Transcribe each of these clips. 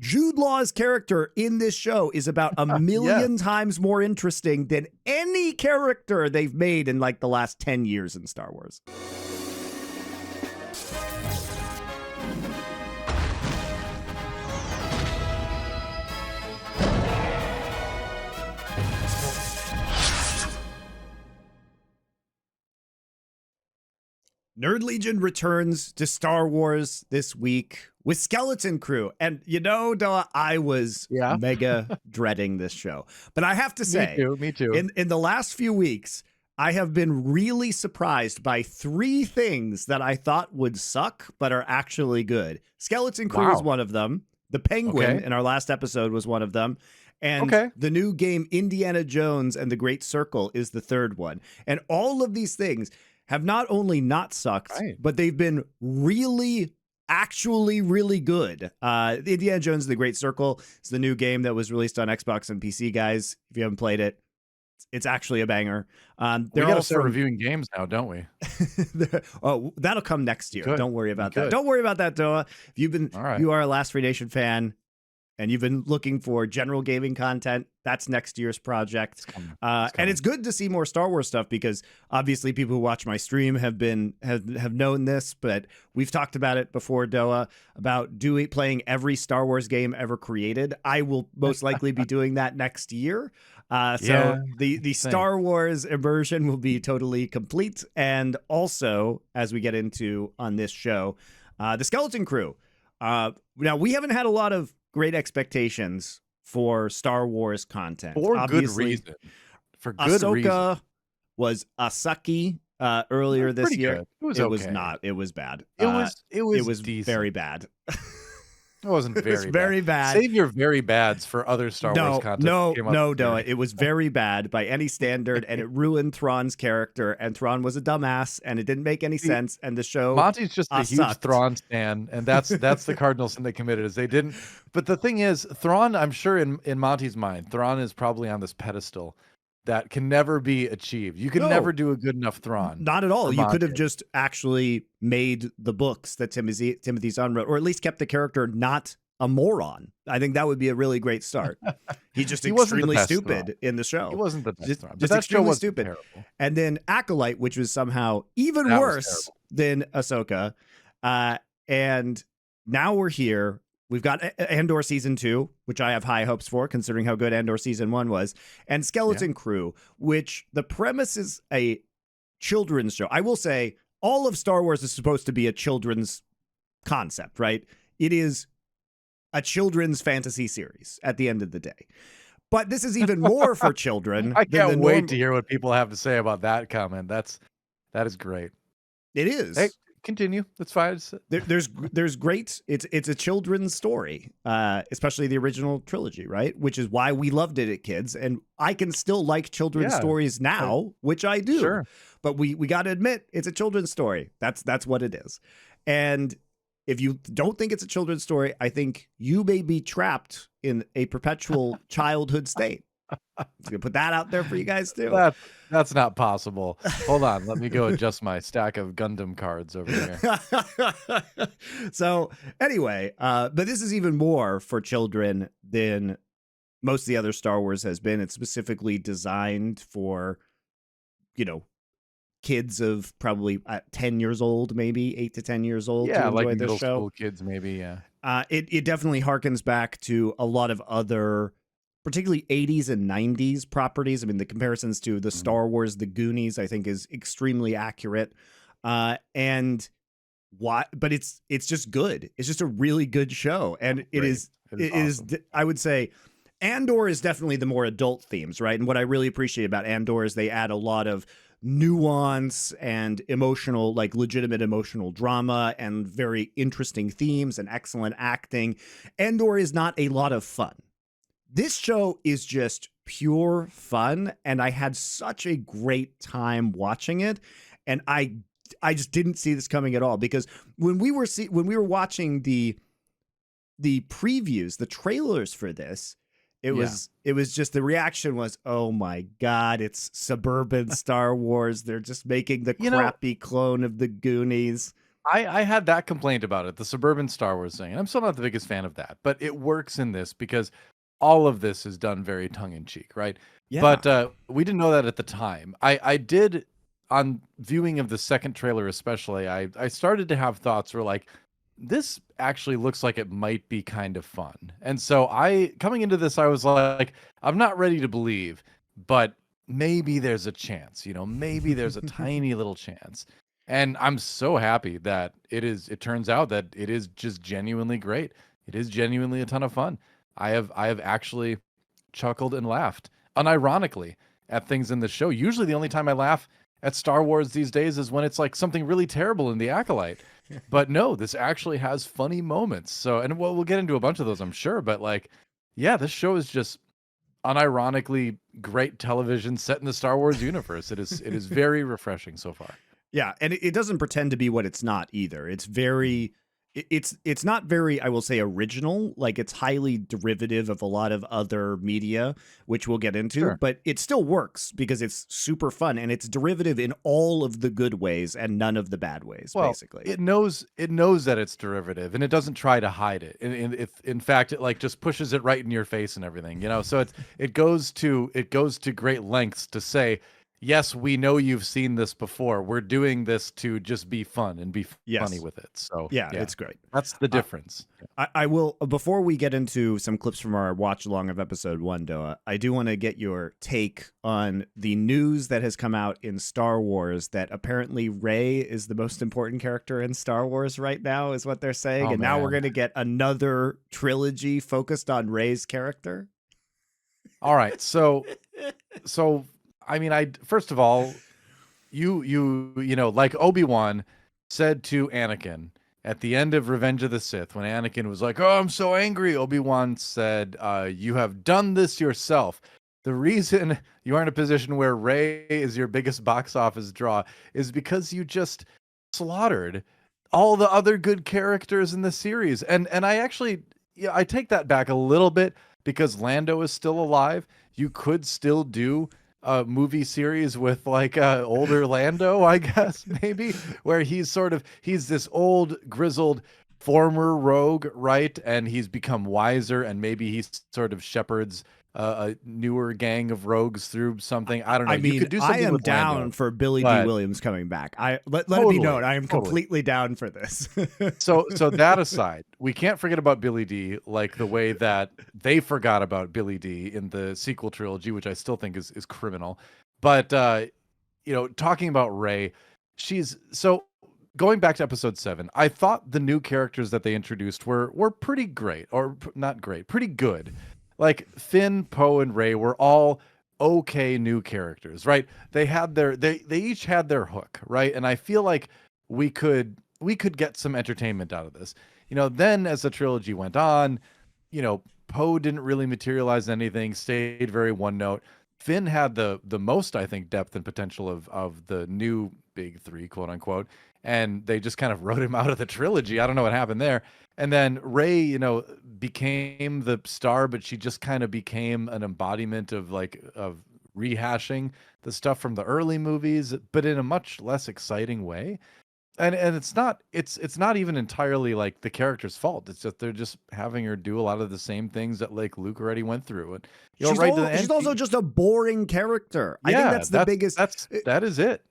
Jude Law's character in this show is about a million times more interesting than any character they've made in like the last 10 years in Star Wars. Nerd Legion returns to Star Wars this week with Skeleton Crew. And you know, DoA, I was mega dreading this show. But I have to say, me too. In the last few weeks, I have been really surprised by 3 things that I thought would suck, but are actually good. Skeleton Crew is one of them. The Penguin in our last episode was one of them. And the new game Indiana Jones and the Great Circle is the third one. And all of these things have not only not sucked, but they've been actually really good. Indiana Jones and the Great Circle is the new game that was released on Xbox and PC, guys. If you haven't played it, it's actually a banger. We got to start reviewing games now, don't we? Oh, that'll come next year. Don't worry about that. Don't worry about that, DoA. If you are a Last Free Nation fan, and you've been looking for general gaming content, that's next year's project. It's coming. And it's good to see more Star Wars stuff because obviously people who watch my stream have known this, but we've talked about it before, DoA, about playing every Star Wars game ever created. I will most likely be doing that next year. The Star Wars immersion will be totally complete. And also, as we get into on this show, the Skeleton Crew. Now, we haven't had a lot of great expectations for Star Wars content. For good reason. Ahsoka was a sucky earlier this year. Good. It was not. It was bad. It was decent. Very bad. It wasn't very bad. Very bad. Save your very bads for other Star Wars content. No, it was very bad by any standard, and it ruined Thrawn's character, and Thrawn was a dumbass, and it didn't make any sense, and the show Monty's just a huge Thrawn stan, and that's the cardinal sin they committed, is they didn't. But the thing is, Thrawn, I'm sure in Monty's mind, Thrawn is probably on this pedestal that can never be achieved. You can never do a good enough Thrawn. Not at all. You could have just actually made the books that Timothy Zahn wrote, or at least kept the character not a moron. I think that would be a really great start. He's just extremely stupid in the show. He wasn't the best Thrawn. Just extremely stupid. Terrible. And then Acolyte, which was somehow even worse than Ahsoka. And now we're here. We've got Andor Season 2, which I have high hopes for, considering how good Andor Season 1 was, and Skeleton Crew, which the premise is a children's show. I will say, all of Star Wars is supposed to be a children's concept, right? It is a children's fantasy series at the end of the day. But this is even more for children. I can't wait to hear what people have to say about that comment. That is great. It is. Hey, continue. That's fine. There's great. It's a children's story, especially the original trilogy, right? Which is why we loved it at kids, and I can still like children's stories now, which I do. Sure. But we got to admit, it's a children's story. That's what it is. And if you don't think it's a children's story, I think you may be trapped in a perpetual childhood state. I'm gonna put that out there for you guys too. That's not possible. Hold on, let me go adjust my stack of Gundam cards over here. So anyway, but this is even more for children than most of the other Star Wars has been. It's specifically designed for, kids of probably 10 years old, maybe 8 to 10 years old. Yeah, to enjoy like this middle show. School kids, maybe. Yeah. It definitely harkens back to a lot of other, particularly 80s and 90s properties. I mean, the comparisons to the Star Wars, the Goonies, I think is extremely accurate. But it's just good. It's just a really good show. And it is awesome. I would say Andor is definitely the more adult themes, right? And what I really appreciate about Andor is they add a lot of nuance and emotional, like legitimate emotional drama and very interesting themes and excellent acting. Andor is not a lot of fun. This show is just pure fun, and I had such a great time watching it, and I just didn't see this coming at all, because when we were watching the previews, the trailers for this, it was just, the reaction was, oh my God, it's suburban Star Wars. They're just making the crappy clone of the Goonies. I had that complaint about it, the suburban Star Wars thing, and I'm still not the biggest fan of that, but it works in this because all of this is done very tongue in cheek, right? Yeah. But we didn't know that at the time. I did, on viewing of the second trailer especially, I started to have thoughts where like, this actually looks like it might be kind of fun. And so coming into this, I was like, I'm not ready to believe, but maybe there's a chance, maybe there's a tiny little chance. And I'm so happy that it turns out that it is just genuinely great. It is genuinely a ton of fun. I have actually chuckled and laughed unironically at things in the show. Usually the only time I laugh at Star Wars these days is when it's like something really terrible in The Acolyte. But no, this actually has funny moments. So, and we'll get into a bunch of those, I'm sure. But like, yeah, this show is just unironically great television set in the Star Wars universe. It is very refreshing so far. Yeah, and it doesn't pretend to be what it's not either. It's very it's not very, I will say, original. Like, it's highly derivative of a lot of other media, which we'll get into, Sure. but it still works because it's super fun and it's derivative in all of the good ways and none of the bad ways, basically. It knows that it's derivative and it doesn't try to hide it. In fact, it like just pushes it right in your face and everything, So it goes to great lengths to say, yes, we know you've seen this before. We're doing this to just be fun and be funny with it. So yeah, it's great. That's the difference. I will, before we get into some clips from our watch along of episode 1, DoA, I do want to get your take on the news that has come out in Star Wars that apparently Rey is the most important character in Star Wars right now, is what they're saying. Oh, and now we're going to get another trilogy focused on Rey's character. All right. So I mean, first of all, you like Obi-Wan said to Anakin at the end of Revenge of the Sith, when Anakin was like, "Oh, I'm so angry," Obi-Wan said, "You have done this yourself. The reason you are in a position where Rey is your biggest box office draw is because you just slaughtered all the other good characters in the series." And I actually, I take that back a little bit because Lando is still alive. You could still do a movie series with like older Lando, I guess, maybe, where he's this old grizzled former rogue, right? And he's become wiser and maybe he sort of shepherds a newer gang of rogues through something. I don't know. I mean, you could do something I am with down Lando, for Billy D. Williams coming back. Let it be known, I am completely down for this. So that aside, we can't forget about Billy D, like the way that they forgot about Billy D in the sequel trilogy, which I still think is criminal. But talking about Rey, going back to episode 7, I thought the new characters that they introduced were pretty great, or not great, pretty good. Like Finn, Poe, and Rey were all okay new characters, right? They each had their hook, right? And I feel like we could get some entertainment out of this. Then as the trilogy went on, Poe didn't really materialize anything, stayed very one note. Finn had the most, I think, depth and potential of the new big 3, quote unquote, and they just kind of wrote him out of the trilogy. I don't know what happened there. And then Rey, became the star, but she just kind of became an embodiment of rehashing the stuff from the early movies, but in a much less exciting way. And it's not even entirely like the character's fault. It's just they're just having her do a lot of the same things that like Luke already went through. And she's also just a boring character. I think that's the biggest. That is it.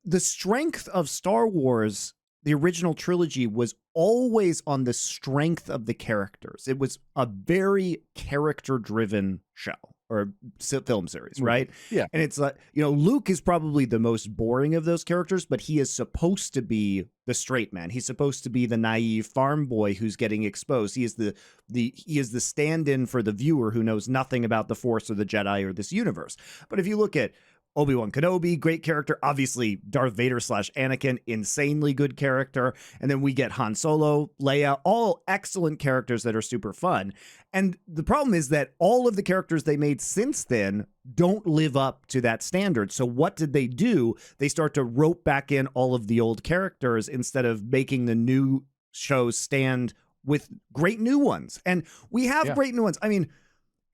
The strength of Star Wars, the original trilogy, was always on the strength of the characters. It was a very character-driven show or film series, right? Yeah. And it's like, Luke is probably the most boring of those characters, but he is supposed to be the straight man. He's supposed to be the naive farm boy who's getting exposed. He is the stand-in for the viewer who knows nothing about the Force or the Jedi or this universe. But if you look at Obi-Wan Kenobi, great character. Obviously, Darth Vader / Anakin, insanely good character. And then we get Han Solo, Leia, all excellent characters that are super fun. And the problem is that all of the characters they made since then don't live up to that standard. So what did they do? They start to rope back in all of the old characters instead of making the new shows stand with great new ones. And we have great new ones. I mean,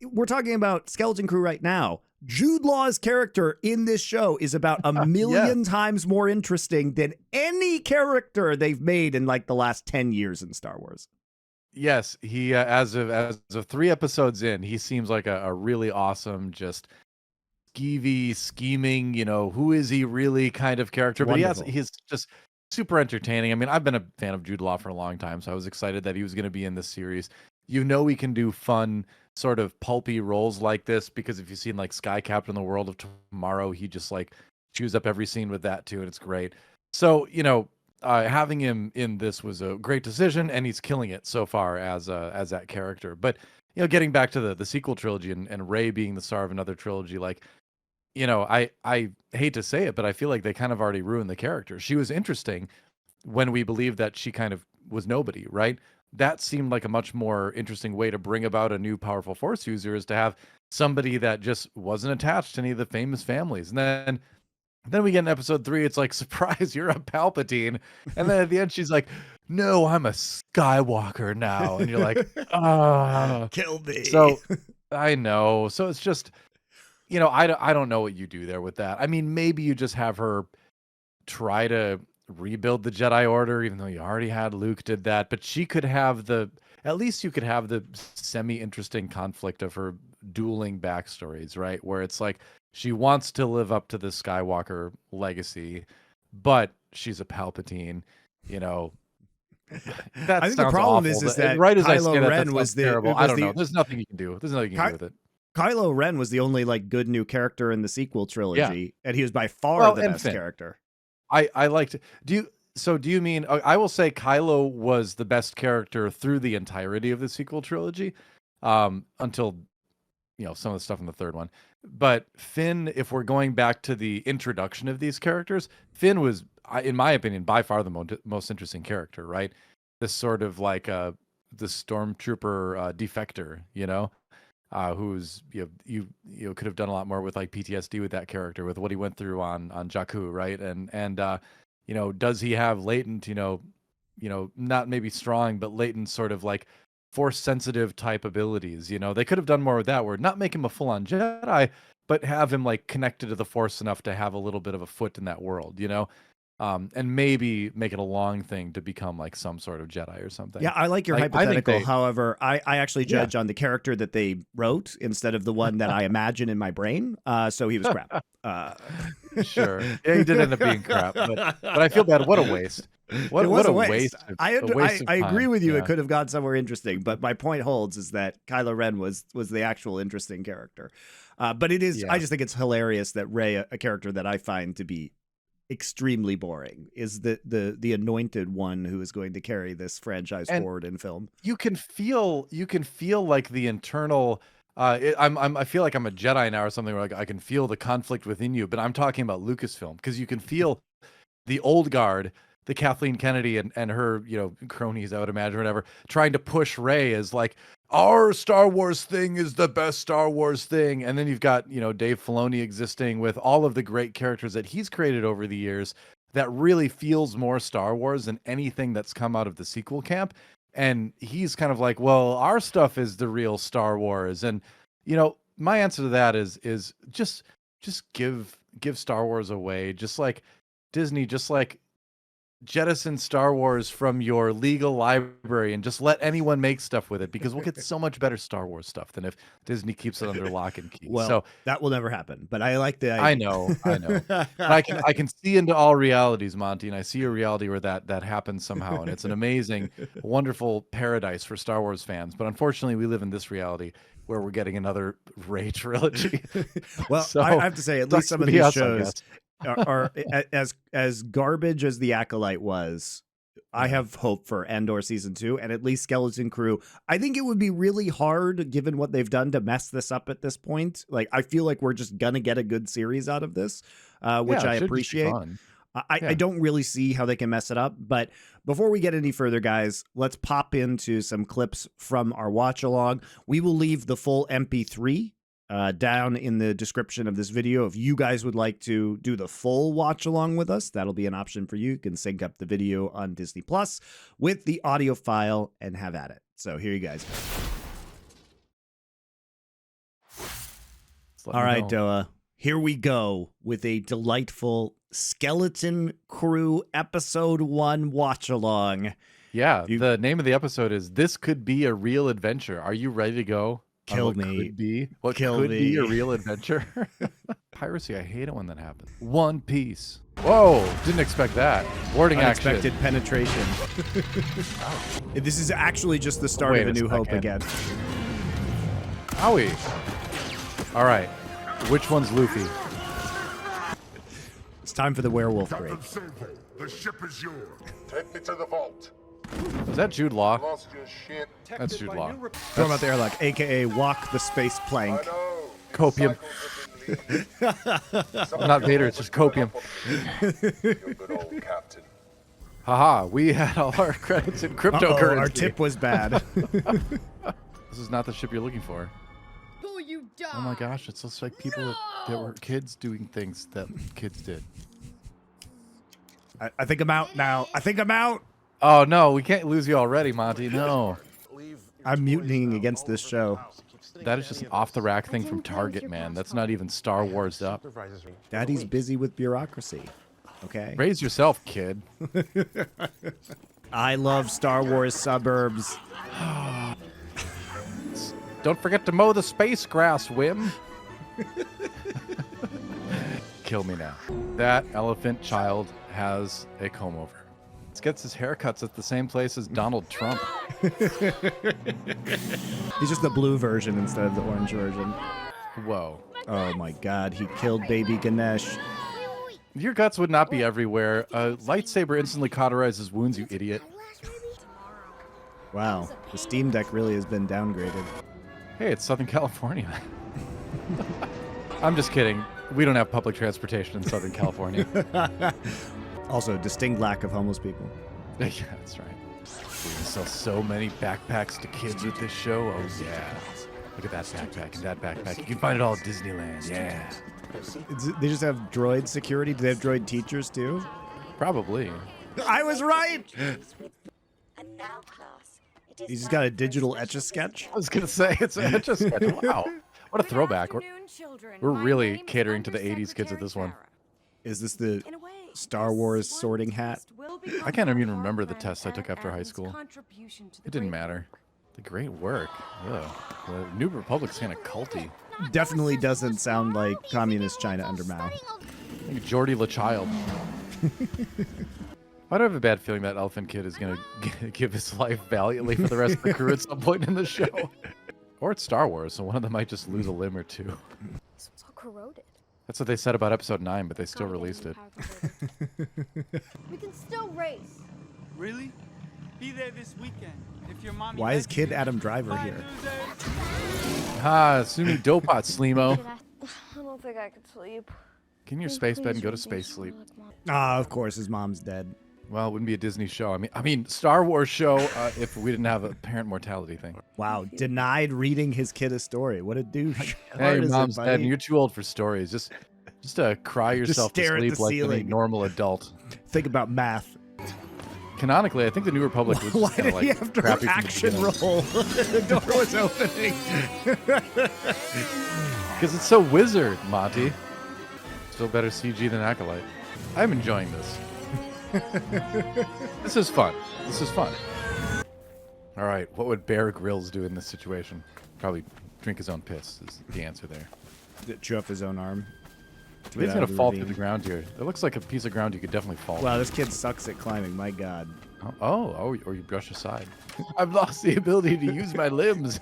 we're talking about Skeleton Crew right now. Jude Law's character in this show is about a million times more interesting than any character they've made in like the last 10 years in Star Wars. Yes, he as of 3 episodes in, he seems like a really awesome, just skeevy, scheming, who is he really kind of character. Wonderful. But he's just super entertaining. I mean, I've been a fan of Jude Law for a long time, so I was excited that he was going to be in this series. He can do fun, sort of pulpy roles like this, because if you've seen like Sky Captain: The World of Tomorrow, he just like chews up every scene with that too, and it's great. So, having him in this was a great decision, and he's killing it so far as that character. But getting back to the sequel trilogy and Rey being the star of another trilogy, like, I hate to say it, but I feel like they kind of already ruined the character. She was interesting when we believed that she kind of was nobody, right? That seemed like a much more interesting way to bring about a new powerful Force user, is to have somebody that just wasn't attached to any of the famous families. And then we get in episode 3, it's like, surprise, you're a Palpatine. And then at the end, she's like, no, I'm a Skywalker now. And you're like, kill me. So I know. So it's just, I don't know what you do there with that. I mean, maybe you just have her try to rebuild the Jedi Order, even though you already had Luke did that. But she could have at least you could have the semi-interesting conflict of her dueling backstories, right? Where it's like, she wants to live up to the Skywalker legacy, but she's a Palpatine, That I think the problem is that right as Kylo I say Ren was terrible. I don't know. There's nothing you can do. There's nothing you can do with it. Kylo Ren was the only like good new character in the sequel trilogy, and he was by far the best character. I liked it. Do you mean, I will say Kylo was the best character through the entirety of the sequel trilogy, until some of the stuff in the third one. But Finn, if we're going back to the introduction of these characters, Finn was, in my opinion, by far the most interesting character, right? This sort of like the stormtrooper defector, who's you could have done a lot more with like PTSD with that character, with what he went through on Jakku, right? And does he have latent, not maybe strong, but latent sort of like Force sensitive type abilities? They could have done more with that, where not make him a full-on Jedi, but have him like connected to the Force enough to have a little bit of a foot in that world, and maybe make it a long thing to become like some sort of Jedi or something. Yeah, I like your hypothetical. However, I actually judge on the character that they wrote instead of the one that I imagine in my brain. So he was crap. Sure. Yeah, he did end up being crap, but I feel bad. What a waste. What a waste. I agree with you. Yeah. It could have gone somewhere interesting, but my point holds is that Kylo Ren was the actual interesting character. But it is, I just think it's hilarious that Rey, a character that I find to be extremely boring, is the anointed one who is going to carry this franchise forward in film. You can feel like the internal I feel like I'm a Jedi now or something, where like I can feel the conflict within you, but I'm talking about Lucasfilm, because you can feel the old guard, the Kathleen Kennedy and her, cronies, I would imagine, whatever, trying to push Rey as like, our Star Wars thing is the best Star Wars thing. And then you've got, Dave Filoni existing with all of the great characters that he's created over the years that really feels more Star Wars than anything that's come out of the sequel camp. And he's kind of like, well, our stuff is the real Star Wars. And, my answer to that is just give Star Wars away. Just like Disney, just like jettison Star Wars from your legal library and just let anyone make stuff with it, because we'll get so much better Star Wars stuff than if Disney keeps it under lock and key. Well, so that will never happen, but I like the idea. I know. I can see into all realities, Monty, and I see a reality where that happens somehow, and it's an amazing, wonderful paradise for Star Wars fans. But unfortunately, we live in this reality where we're getting another Rey trilogy. Well, so, I have to say, at least some of these shows are as garbage as The Acolyte was. I have hope for Andor season 2 and at least Skeleton Crew. I think it would be really hard, given what they've done, to mess this up at this point. Like, I feel like we're just gonna get a good series out of this, which I appreciate. I don't really see how they can mess it up. But before we get any further, guys, let's pop into some clips from our watch along. We will leave the full MP3 down in the description of this video. If you guys would like to do the full watch along with us, that'll be an option for you. You can sync up the video on Disney Plus with the audio file and have at it. So here you guys go. All right, DoA. Here we go with a delightful Skeleton Crew Episode 1 watch-along. Yeah, the name of the episode is This Could Be a Real Adventure. Are you ready to go? Kill me. What could be a real adventure? Piracy, I hate it when that happens. One Piece. Whoa, didn't expect that. Boarding Unexpected action. penetration. This is actually just the start of A New Hope again. Owie. All right, which one's Luffy? It's time for the werewolf break. The ship is yours. Take me to the vault. Is that Jude Law? Lost your shit. That's Jude Law. Throw about the airlock, a.k.a. walk the space plank. Copium. Not Vader, it's just copium. Good old captain. Haha, we had all our credits in cryptocurrency. Our tip was bad. This is not the ship you're looking for. Oh my gosh, it's just like people that were kids doing things that kids did. I think I'm out now. I think I'm out. Oh no, we can't lose you already, Monty. No. I'm mutinying against this show. That is just an off-the-rack thing from Target, man. That's not even Star Wars up. Daddy's busy with bureaucracy. Okay? Raise yourself, kid. I love Star Wars suburbs. Don't forget to mow the space grass, Whim. Kill me now. That elephant child has a comb over. He gets his haircuts at the same place as Donald Trump. He's just the blue version instead of the orange version. Whoa. Oh my god, he killed baby Ganesh. Your guts would not be everywhere. A lightsaber instantly cauterizes wounds, you idiot. Wow, the Steam Deck really has been downgraded. Hey, it's Southern California. I'm just kidding. We don't have public transportation in Southern California. Also, distinct lack of homeless people. Yeah, that's right. We can sell so many backpacks to kids with this show. Oh, yeah. Look at that backpack and that backpack. You can find it all at Disneyland. Yeah. They just have droid security? Do they have droid teachers, too? Probably. I was right! He's just got a digital Etch-a-Sketch? I was going to say, it's an Etch-a-Sketch. Wow. What a throwback. We're really catering to the 80s kids with this one. Is this the Star Wars sorting hat? I can't even remember the test I took after high school. It didn't matter. The great work. Ugh. The New Republic's kind of culty. Definitely doesn't sound like Communist China under Mao. I think Geordie LaChild. Why do I have a bad feeling that elephant kid is going to give his life valiantly for the rest of the crew at some point in the show? Or it's Star Wars, so one of them might just lose a limb or two. This was all corroded. That's what they said about episode 9, but they still released it. We can still race. Really? Be there this weekend. If your mommy Why is Kid Adam Driver here? Sumi Dopot, Slimo. I don't think I could sleep. Get in your space bed and go to space sleep. Ah, of course, his mom's dead. Well, it wouldn't be a Disney show. I mean, Star Wars show if we didn't have a parent mortality thing. Wow, denied reading his kid a story. What a douche. Hey, your mom's dead and you're too old for stories. Just cry yourself to sleep like any normal adult. Think about math. Canonically, I think the New Republic was just kind of like he have to crappy action roll? The door was opening. Because it's so wizard, Monty. Still better CG than Acolyte. I'm enjoying this. This is fun. This is fun. All right, what would Bear Grylls do in this situation? Probably drink his own piss is the answer there. Chew up his own arm. He's going to fall through the ground here. It looks like a piece of ground you could definitely fall. Wow, this kid sucks at climbing. My God. Oh, or you brush aside. I've lost the ability to use my limbs.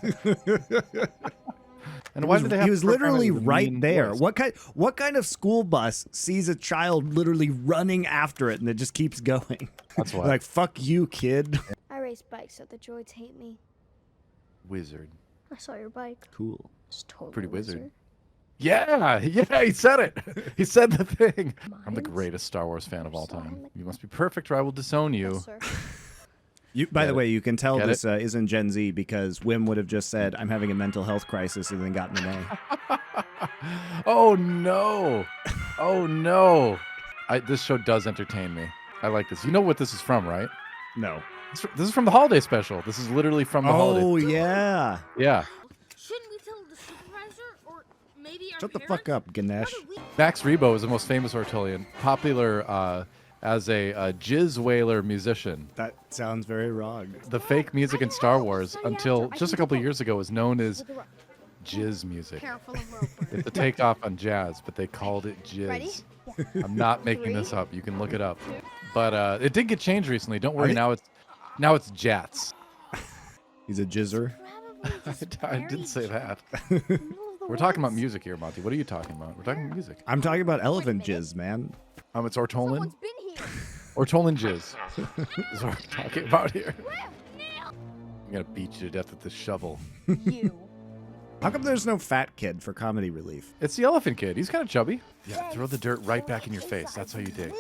And why did they have he was literally with right there. voice? What kind of school bus sees a child literally running after it and it just keeps going? That's why. Like, fuck you, kid. I race bikes so the droids hate me. Wizard. I saw your bike. Cool. It's totally Pretty wizard. Yeah, he said it. He said the thing. I'm the greatest Star Wars fan of all time. You must be perfect or I will disown you. Yes, sir. By the way, you can tell Get this isn't Gen Z because Wim would have just said, I'm having a mental health crisis and then gotten an A. Oh, no. Oh, no. This show does entertain me. I like this. You know what this is from, right? No. This is from the holiday special. This is literally from the holiday. Oh, yeah. Yeah. Shouldn't we tell the supervisor or Shut the fuck up, Ganesh. Max Rebo is the most famous Ortolian, popular as a jizz whaler musician. That sounds very wrong. The fake music in Star Wars, until just a couple of years ago, was known as jizz music. It's a takeoff on jazz, but they called it jizz. I'm not making this up. You can look it up. But it did get changed recently. Don't worry. Now it's jats. He's a jizzer. I didn't say that. We're talking about music here, Monty. What are you talking about? We're talking music. I'm talking about elephant jizz, man. It's Ortolan. Ortolan jizz. Is what we're talking about here. I'm gonna beat you to death with this shovel. How come there's no fat kid for comedy relief? It's the elephant kid. He's kind of chubby. Yeah, throw the dirt right back in your face. That's how you dig.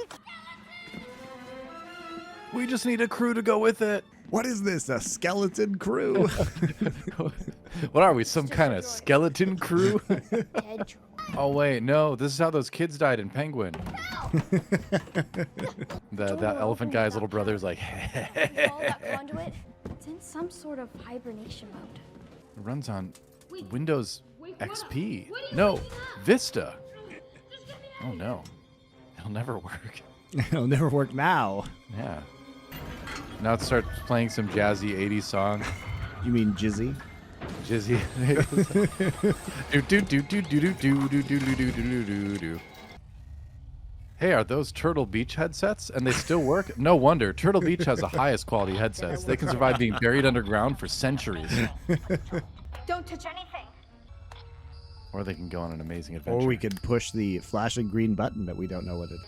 We just need a crew to go with it. What is this? A skeleton crew? What are we? Some kind of skeleton crew? Oh wait, no. This is how those kids died in Penguin. That elephant guy's little brother is like. It's in some sort of hibernation mode. It runs on Windows XP. No, Vista. Oh no, it'll never work. It'll never work now. Yeah. Now it starts playing some jazzy 80s song. You mean Jizzy? Jizzy. do do do do do do do do do do do do do. Hey, are those Turtle Beach headsets? And they still work? No wonder. Turtle Beach has the highest quality headsets. They can survive being buried underground for centuries. Don't touch anything. Or they can go on an amazing adventure. Or we could push the flashing green button that we don't know what it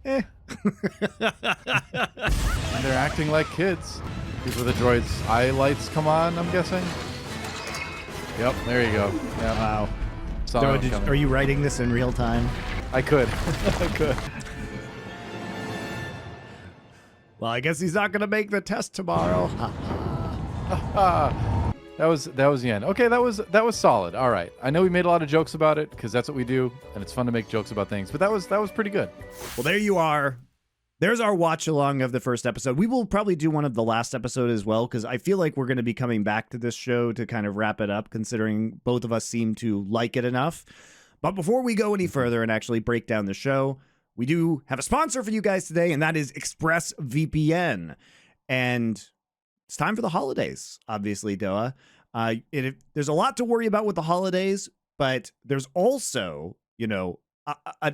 is. And they're acting like kids. These are the droids' eye lights come on, I'm guessing. Yep, there you go. Yep. Wow. DoA, Are you writing this in real time? I could. I could. Well, I guess he's not going to make the test tomorrow. That was the end. Okay, that was solid. All right. I know we made a lot of jokes about it because that's what we do, and it's fun to make jokes about things. But that was pretty good. Well, there you are. There's our watch along of the first episode. We will probably do one of the last episode as well, because I feel like we're going to be coming back to this show to kind of wrap it up, considering both of us seem to like it enough. But before we go any further and actually break down the show, we do have a sponsor for you guys today, and that is ExpressVPN. And it's time for the holidays, obviously, DoA. There's a lot to worry about with the holidays, but there's also,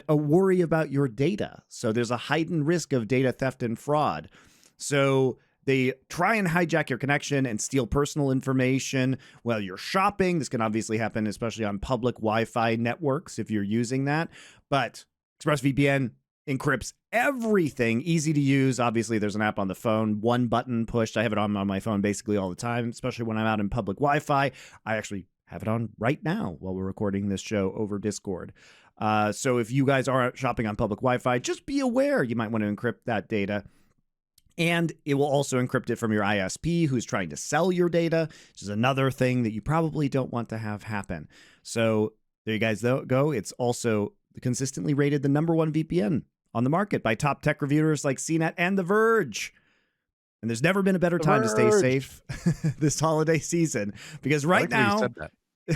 a worry about your data. So there's a heightened risk of data theft and fraud. So they try and hijack your connection and steal personal information while you're shopping. This can obviously happen, especially on public Wi-Fi networks if you're using that. But ExpressVPN encrypts everything, easy to use. Obviously, there's an app on the phone, one button pushed. I have it on my phone basically all the time, especially when I'm out in public Wi-Fi. I actually have it on right now while we're recording this show over Discord. So if you guys are shopping on public Wi-Fi, just be aware you might want to encrypt that data. And it will also encrypt it from your ISP who's trying to sell your data, which is another thing that you probably don't want to have happen. So there you guys go. It's also consistently rated the #1 VPN on the market by top tech reviewers like CNET and The Verge. And there's never been a better time to stay safe this holiday season, because right now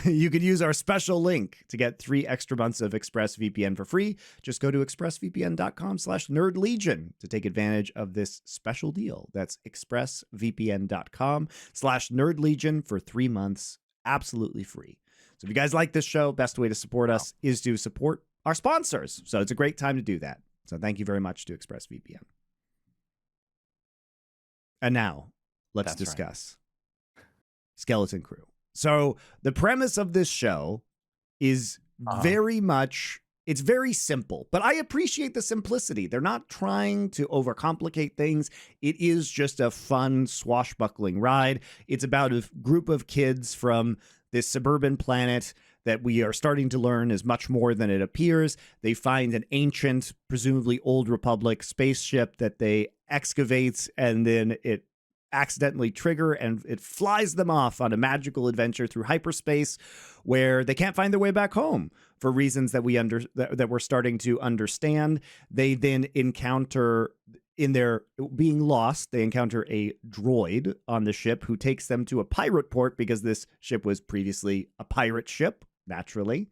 you can use our special link to get 3 extra months of ExpressVPN for free. Just go to expressvpn.com/nerdlegion to take advantage of this special deal. That's expressvpn.com/nerdlegion for 3 months, absolutely free. So if you guys like this show, best way to support us is to support our sponsors. So it's a great time to do that. So thank you very much to ExpressVPN. And now let's discuss Skeleton Crew. So the premise of this show is very much, it's very simple, but I appreciate the simplicity. They're not trying to overcomplicate things. It is just a fun, swashbuckling ride. It's about a group of kids from this suburban planet that we are starting to learn is much more than it appears. They find an ancient, presumably old Republic spaceship that they excavate, and then it accidentally trigger and it flies them off on a magical adventure through hyperspace where they can't find their way back home for reasons that that we're starting to understand. They then encounter, in their being lost, they encounter a droid on the ship who takes them to a pirate port because this ship was previously a pirate ship. naturally.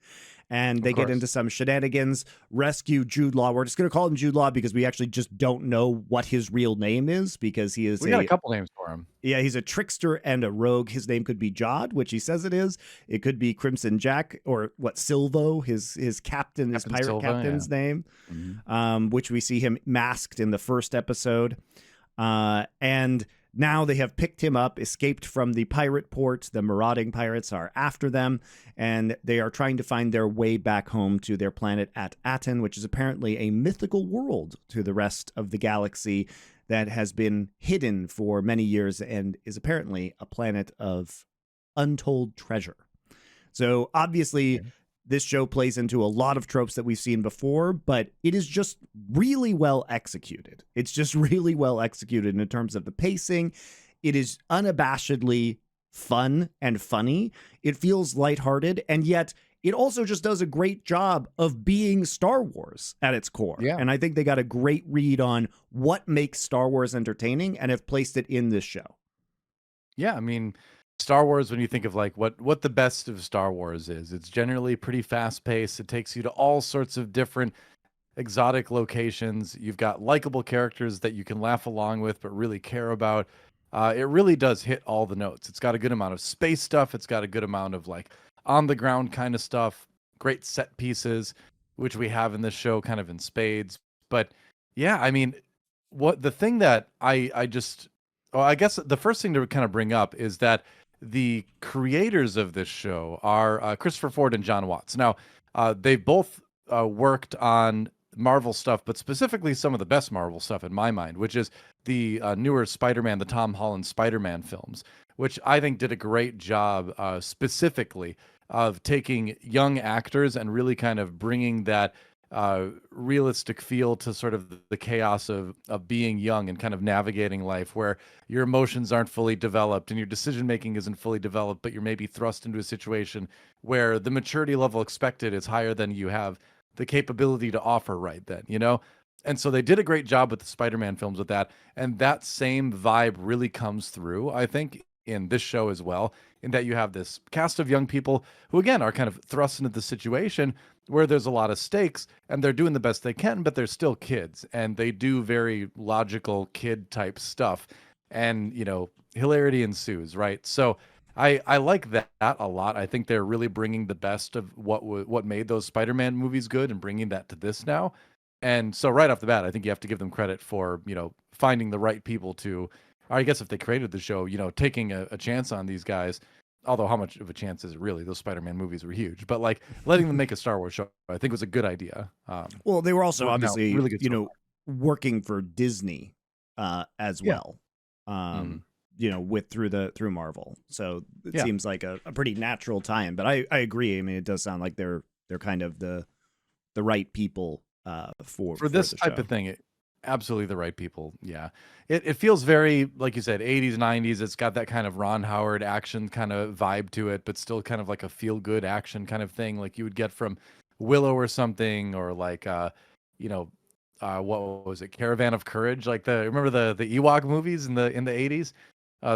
And they get into some shenanigans, rescue Jude Law. We're just going to call him Jude Law because we actually just don't know what his real name is, because he is we got a couple names for him. Yeah, he's a trickster and a rogue. His name could be Jod, which he says it is. It could be Crimson Jack, or Silvo, his captain, his pirate Silva, captain's name, which we see him masked in the first episode. And now they have picked him up, escaped from the pirate port. The marauding pirates are after them, and they are trying to find their way back home to their planet at Aten, which is apparently a mythical world to the rest of the galaxy that has been hidden for many years and is apparently a planet of untold treasure. So obviously, this show plays into a lot of tropes that we've seen before, but it is just really well executed. It's just really well executed in terms of the pacing. It is unabashedly fun and funny. It feels lighthearted, and yet it also just does a great job of being Star Wars at its core. Yeah. And I think they got a great read on what makes Star Wars entertaining and have placed it in this show. Yeah, I mean, Star Wars, when you think of like what the best of Star Wars is, it's generally pretty fast paced. It takes you to all sorts of different exotic locations. You've got likable characters that you can laugh along with, but really care about. It really does hit all the notes. It's got a good amount of space stuff. It's got a good amount of like on the ground kind of stuff, great set pieces, which we have in this show kind of in spades. But yeah, I mean, what the thing that I guess the first thing to kind of bring up is that the creators of this show are Christopher Ford and John Watts. Now, they both worked on Marvel stuff, but specifically some of the best Marvel stuff in my mind, which is the newer Spider-Man, the Tom Holland Spider-Man films, which I think did a great job specifically of taking young actors and really kind of bringing that realistic feel to sort of the chaos of being young and kind of navigating life, where your emotions aren't fully developed and your decision making isn't fully developed, but you're maybe thrust into a situation where the maturity level expected is higher than you have the capability to offer right then, you know? And so they did a great job with the Spider-Man films with that, and that same vibe really comes through, I think, in this show as well, in that you have this cast of young people who, again, are kind of thrust into the situation where there's a lot of stakes, and they're doing the best they can, but they're still kids, and they do very logical kid type stuff, and, you know, hilarity ensues, right? So I like that a lot. I think they're really bringing the best of what made those Spider-Man movies good and bringing that to this now. And so right off the bat, I think you have to give them credit for, you know, finding the right people to, or I guess if they created the show, you know, taking a chance on these guys. Although how much of a chance is it really? Those Spider-Man movies were huge, but like letting them make a Star Wars show, I think was a good idea. Well, they were also obviously, really good you know, working for Disney as well. You know, through Marvel, so it seems like a pretty natural tie-in. But I agree. I mean, it does sound like they're kind of the right people for this type of thing. Absolutely the right people. Yeah, it feels very, like you said, 80s, 90s. It's got that kind of Ron Howard action kind of vibe to it, but still kind of like a feel good action kind of thing, like you would get from Willow or something, or like you know, what was it, Caravan of Courage? Like remember the Ewok movies in the 80s?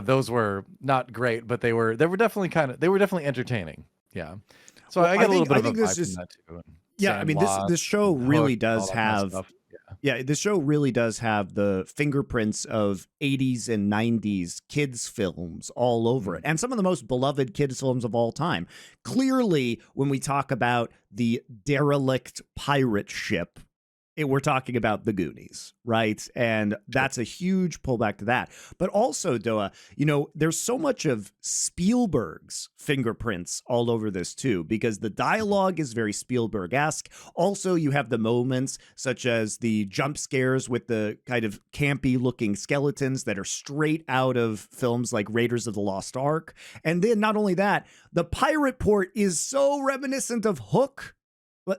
Those were not great, but they were definitely entertaining. Yeah. So I got a little bit of a vibe from that too. Yeah, I mean, this show really does have. Yeah, this show really does have the fingerprints of 80s and 90s kids films all over it, and some of the most beloved kids films of all time. Clearly, when we talk about the derelict pirate ship, we're talking about the Goonies, right? And that's a huge pullback to that. But also, DoA, you know, there's so much of Spielberg's fingerprints all over this too, because the dialogue is very Spielberg-esque. Also, you have the moments such as the jump scares with the kind of campy looking skeletons that are straight out of films like Raiders of the Lost Ark. And then not only that, the pirate port is so reminiscent of Hook.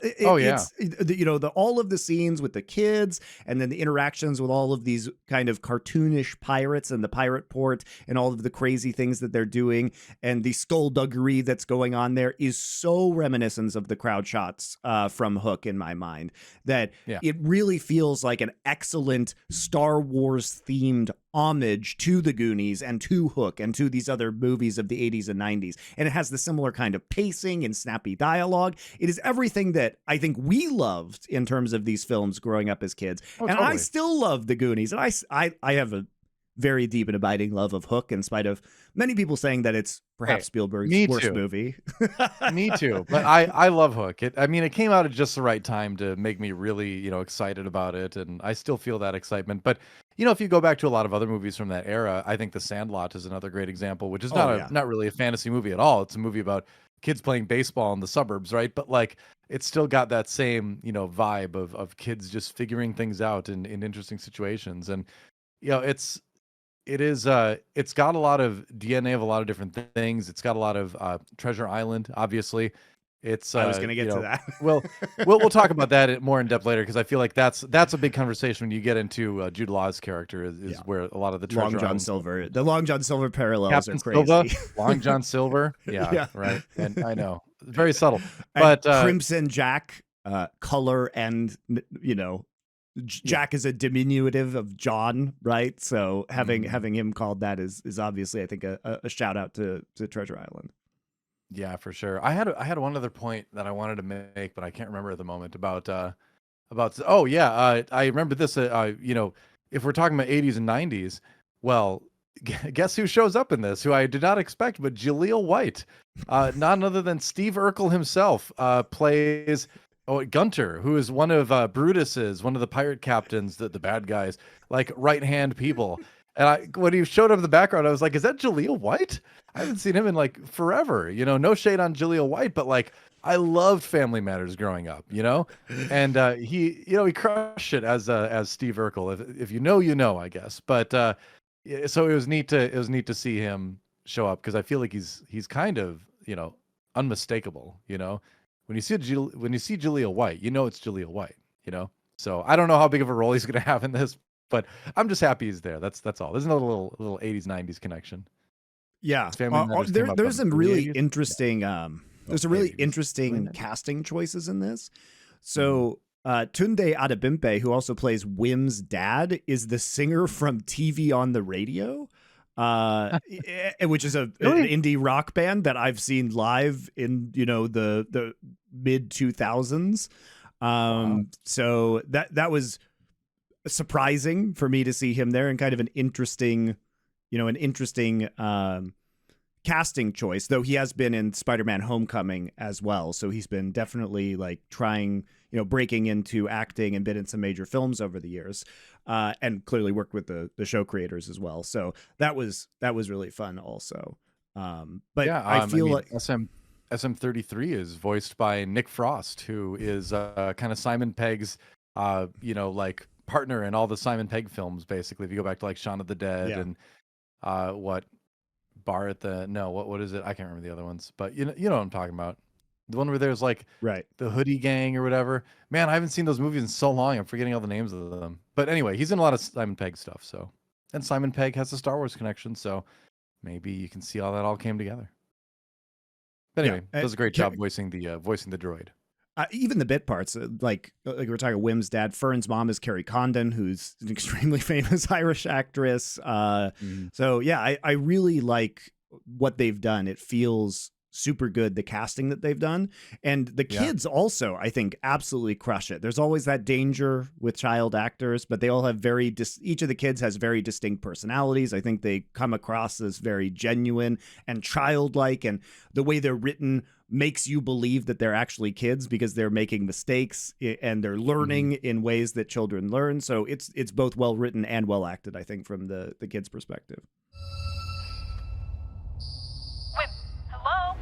It's, you know, all of the scenes with the kids and then the interactions with all of these kind of cartoonish pirates and the pirate port and all of the crazy things that they're doing and the skullduggery that's going on there is so reminiscent of the crowd shots from Hook in my mind that it really feels like an excellent Star Wars themed homage to the Goonies and to Hook and to these other movies of the 80s and 90s. And it has the similar kind of pacing and snappy dialogue. It is everything that I think we loved in terms of these films growing up as kids. Oh, and totally. I still love the Goonies. And I have a very deep and abiding love of Hook, in spite of many people saying that it's perhaps Spielberg's worst movie. Me too. But I love Hook. It came out at just the right time to make me really, excited about it. And I still feel that excitement. But, if you go back to a lot of other movies from that era, I think The Sandlot is another great example, which is not really a fantasy movie at all. It's a movie about kids playing baseball in the suburbs, right? But like, it's still got that same, vibe of kids just figuring things out in interesting situations. And, it's got a lot of DNA of a lot of different things. It's got a lot of Treasure Island, obviously. I was going to get to that. we'll talk about that more in depth later, because I feel like that's a big conversation when you get into Jude Law's character is where a lot of the Treasure Long John Island Silver. The Long John Silver parallels Captain are crazy. Silva, Long John Silver. Yeah, right. And I know, very subtle. And But Crimson Jack, color and Jack is a diminutive of John, right? So having him called that is obviously, I think, a shout out to Treasure Island. Yeah, for sure. I had one other point that I wanted to make, but I can't remember at the moment about I remember this. If we're talking about 80s and 90s, well, guess who shows up in this? Who I did not expect, but Jaleel White, none other than Steve Urkel himself, plays Gunter, who is one of Brutus's, one of the pirate captains, the bad guys, like right-hand people. And when he showed up in the background, I was like, is that Jaleel White? I haven't seen him in like forever. No shade on Jaleel White, but like, I loved Family Matters growing up, and he crushed it as Steve Urkel. If you know, I guess. But so it was neat to see him show up, because I feel like he's kind of unmistakable. When you see Jaleel White, it's Jaleel White. So I don't know how big of a role he's going to have in this, but I'm just happy he's there. That's all. There's another little 80s 90s connection. Yeah, there's some really interesting. There's some really interesting casting choices in this. So Tunde Adebimpe, who also plays Wim's dad, is the singer from TV on the Radio, which is an indie rock band that I've seen live in the mid 2000s. So that was surprising for me to see him there, and kind of an interesting casting choice, though he has been in Spider-Man Homecoming as well. So he's been definitely like trying, breaking into acting, and been in some major films over the years, and clearly worked with the show creators as well. So that was really fun also. But yeah, I feel like SM33 is voiced by Nick Frost, who is kind of Simon Pegg's, like partner in all the Simon Pegg films, basically. If you go back to like Shaun of the Dead and what is it? I can't remember the other ones, but you know what I'm talking about. The one where there's like the Hoodie Gang or whatever. Man, I haven't seen those movies in so long. I'm forgetting all the names of them. But anyway, he's in a lot of Simon Pegg stuff. So, and Simon Pegg has a Star Wars connection, so maybe you can see how that all came together. But anyway, does a great job voicing the droid. Even the bit parts, like we're talking Wim's dad. Fern's mom is Carrie Condon, who's an extremely famous Irish actress. So yeah, I really like what they've done. It feels super good, the casting that they've done, and the kids also, I think, absolutely crush it. There's always that danger with child actors, but they all have each of the kids has very distinct personalities. I think they come across as very genuine and childlike, and the way they're written makes you believe that they're actually kids, because they're making mistakes and they're learning in ways that children learn. So it's both well written and well acted, I think, from the kids' perspective. Wait, hello?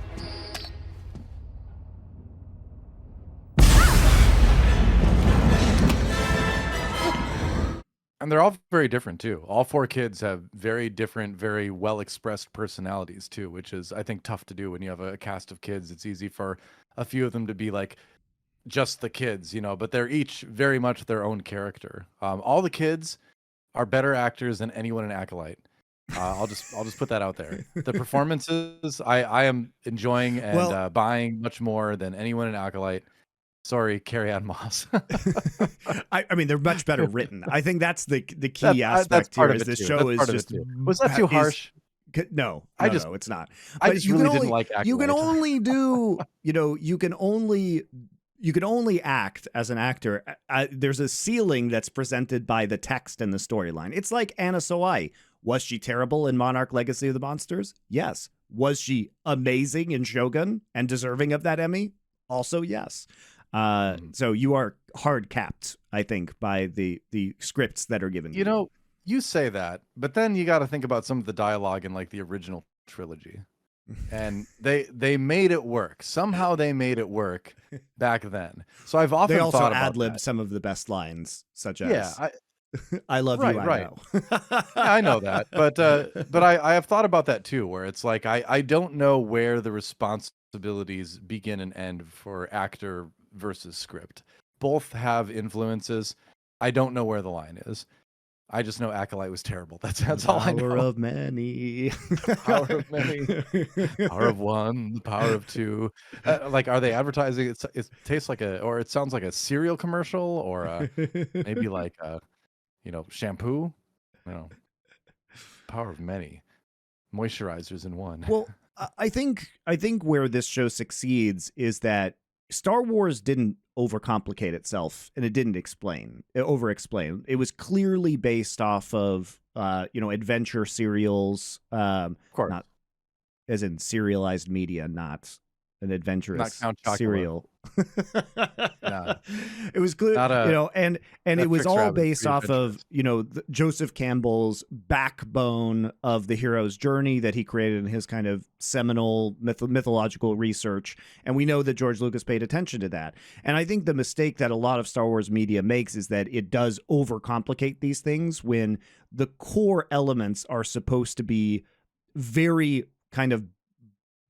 And they're all very different too. All four kids have very different, very well expressed personalities too, which is, I think, tough to do when you have a cast of kids. It's easy for a few of them to be like just the kids, but they're each very much their own character. All the kids are better actors than anyone in Acolyte. I'll just put that out there. The performances I am enjoying and buying much more than anyone in Acolyte. Sorry, Carrie Ann Moss. I mean, they're much better written. I think that's the key aspect here. Is this show is just was that too harsh? No, it's not. I But just you really can only, didn't like you can Acolyte. only do, you can only act as an actor. There's a ceiling that's presented by the text and the storyline. It's like Anna Sawai. Was she terrible in Monarch: Legacy of the Monsters? Yes. Was she amazing in Shogun and deserving of that Emmy? Also, yes. So you are hard capped, I think, by the scripts that are given. You know, you say that, but then you got to think about some of the dialogue in like the original trilogy, and they made it work. Somehow they made it work back then. So I've often they also thought about ad-libbed some of the best lines, such as I love right, you, I right. know. Yeah, I know that, but I have thought about that too, where it's like I don't know where the responsibilities begin and end for actor versus script. Both have influences. I don't know where the line is. I just know Acolyte was terrible. That's all I know. Power of many. Power of many. Power of one. The power of two. Like, are they advertising? It tastes like or it sounds like a cereal commercial, or maybe like shampoo. Power of many. Moisturizers in one. Well, I think where this show succeeds is that Star Wars didn't overcomplicate itself, and it didn't over-explain. It was clearly based off of adventure serials, of course, not as in serialized media, not an adventurous serial. No. It was clear, and it was all based off of Joseph Campbell's backbone of the hero's journey that he created in his kind of seminal mythological research, and we know that George Lucas paid attention to that. And I think the mistake that a lot of Star Wars media makes is that it does overcomplicate these things when the core elements are supposed to be very kind of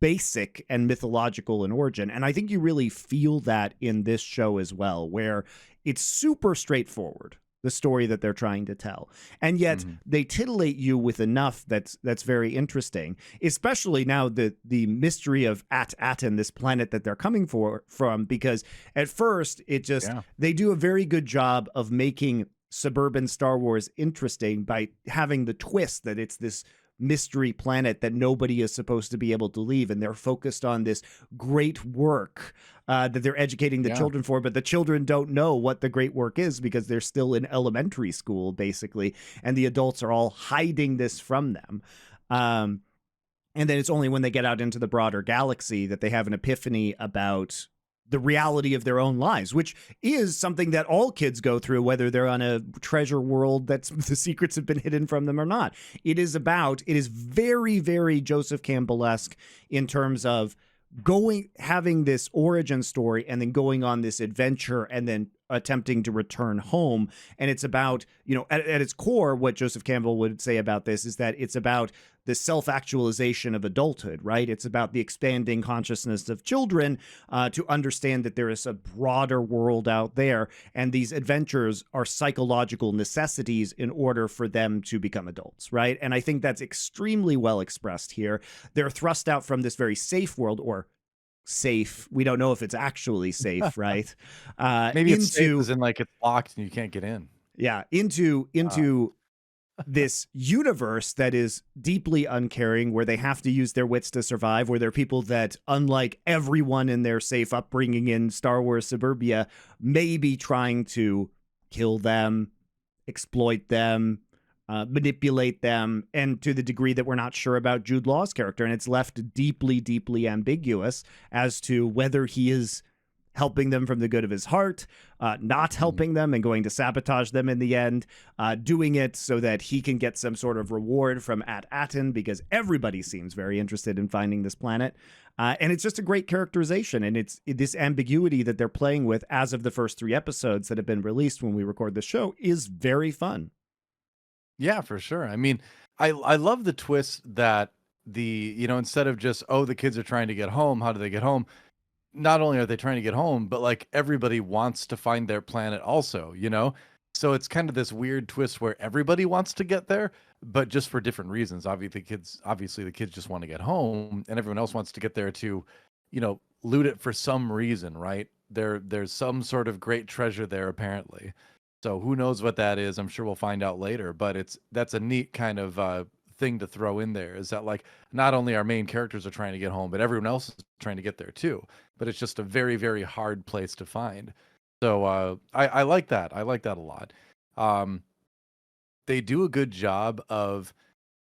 basic and mythological in origin. And I think you really feel that in this show as well, where it's super straightforward, the story that they're trying to tell. And yet they titillate you with enough that's very interesting, especially now the mystery of Aten, this planet that they're coming from, because at first they do a very good job of making suburban Star Wars interesting by having the twist that it's this mystery planet that nobody is supposed to be able to leave, and they're focused on this great work that they're educating the children for, but the children don't know what the great work is because they're still in elementary school, basically, and the adults are all hiding this from them. And then it's only when they get out into the broader galaxy that they have an epiphany about the reality of their own lives, which is something that all kids go through, whether they're on a treasure world that's the secrets have been hidden from them or not. It is very, very Joseph Campbell-esque in terms of having this origin story and then going on this adventure and then attempting to return home. And it's about, at its core, what Joseph Campbell would say about this is that it's about the self-actualization of adulthood, right? It's about the expanding consciousness of children to understand that there is a broader world out there, and these adventures are psychological necessities in order for them to become adults, right? And I think that's extremely well expressed here. They're thrust out from this very safe world, or safe. We don't know if it's actually safe, right? Maybe it's safe as in like it's locked and you can't get in. Yeah, into this universe that is deeply uncaring, where they have to use their wits to survive, where there are people that, unlike everyone in their safe upbringing in Star Wars suburbia, may be trying to kill them, exploit them, manipulate them, and to the degree that we're not sure about Jude Law's character. And it's left deeply, deeply ambiguous as to whether he is helping them from the good of his heart, not helping them and going to sabotage them in the end, doing it so that he can get some sort of reward from Aten, because everybody seems very interested in finding this planet. And it's just a great characterization. And it's this ambiguity that they're playing with as of the first 3 episodes that have been released when we record the show is very fun. Yeah, for sure. I mean, I love the twist that instead of just, the kids are trying to get home, how do they get home? Not only are they trying to get home, but like everybody wants to find their planet also, So it's kind of this weird twist where everybody wants to get there, but just for different reasons. Obviously the kids just want to get home, and everyone else wants to get there to, loot it for some reason, right? there's some sort of great treasure there apparently. So who knows what that is? I'm sure we'll find out later. But that's a neat kind of thing to throw in there. Is that like not only our main characters are trying to get home, but everyone else is trying to get there too. But it's just a very, very hard place to find. So I like that. I like that a lot. They do a good job of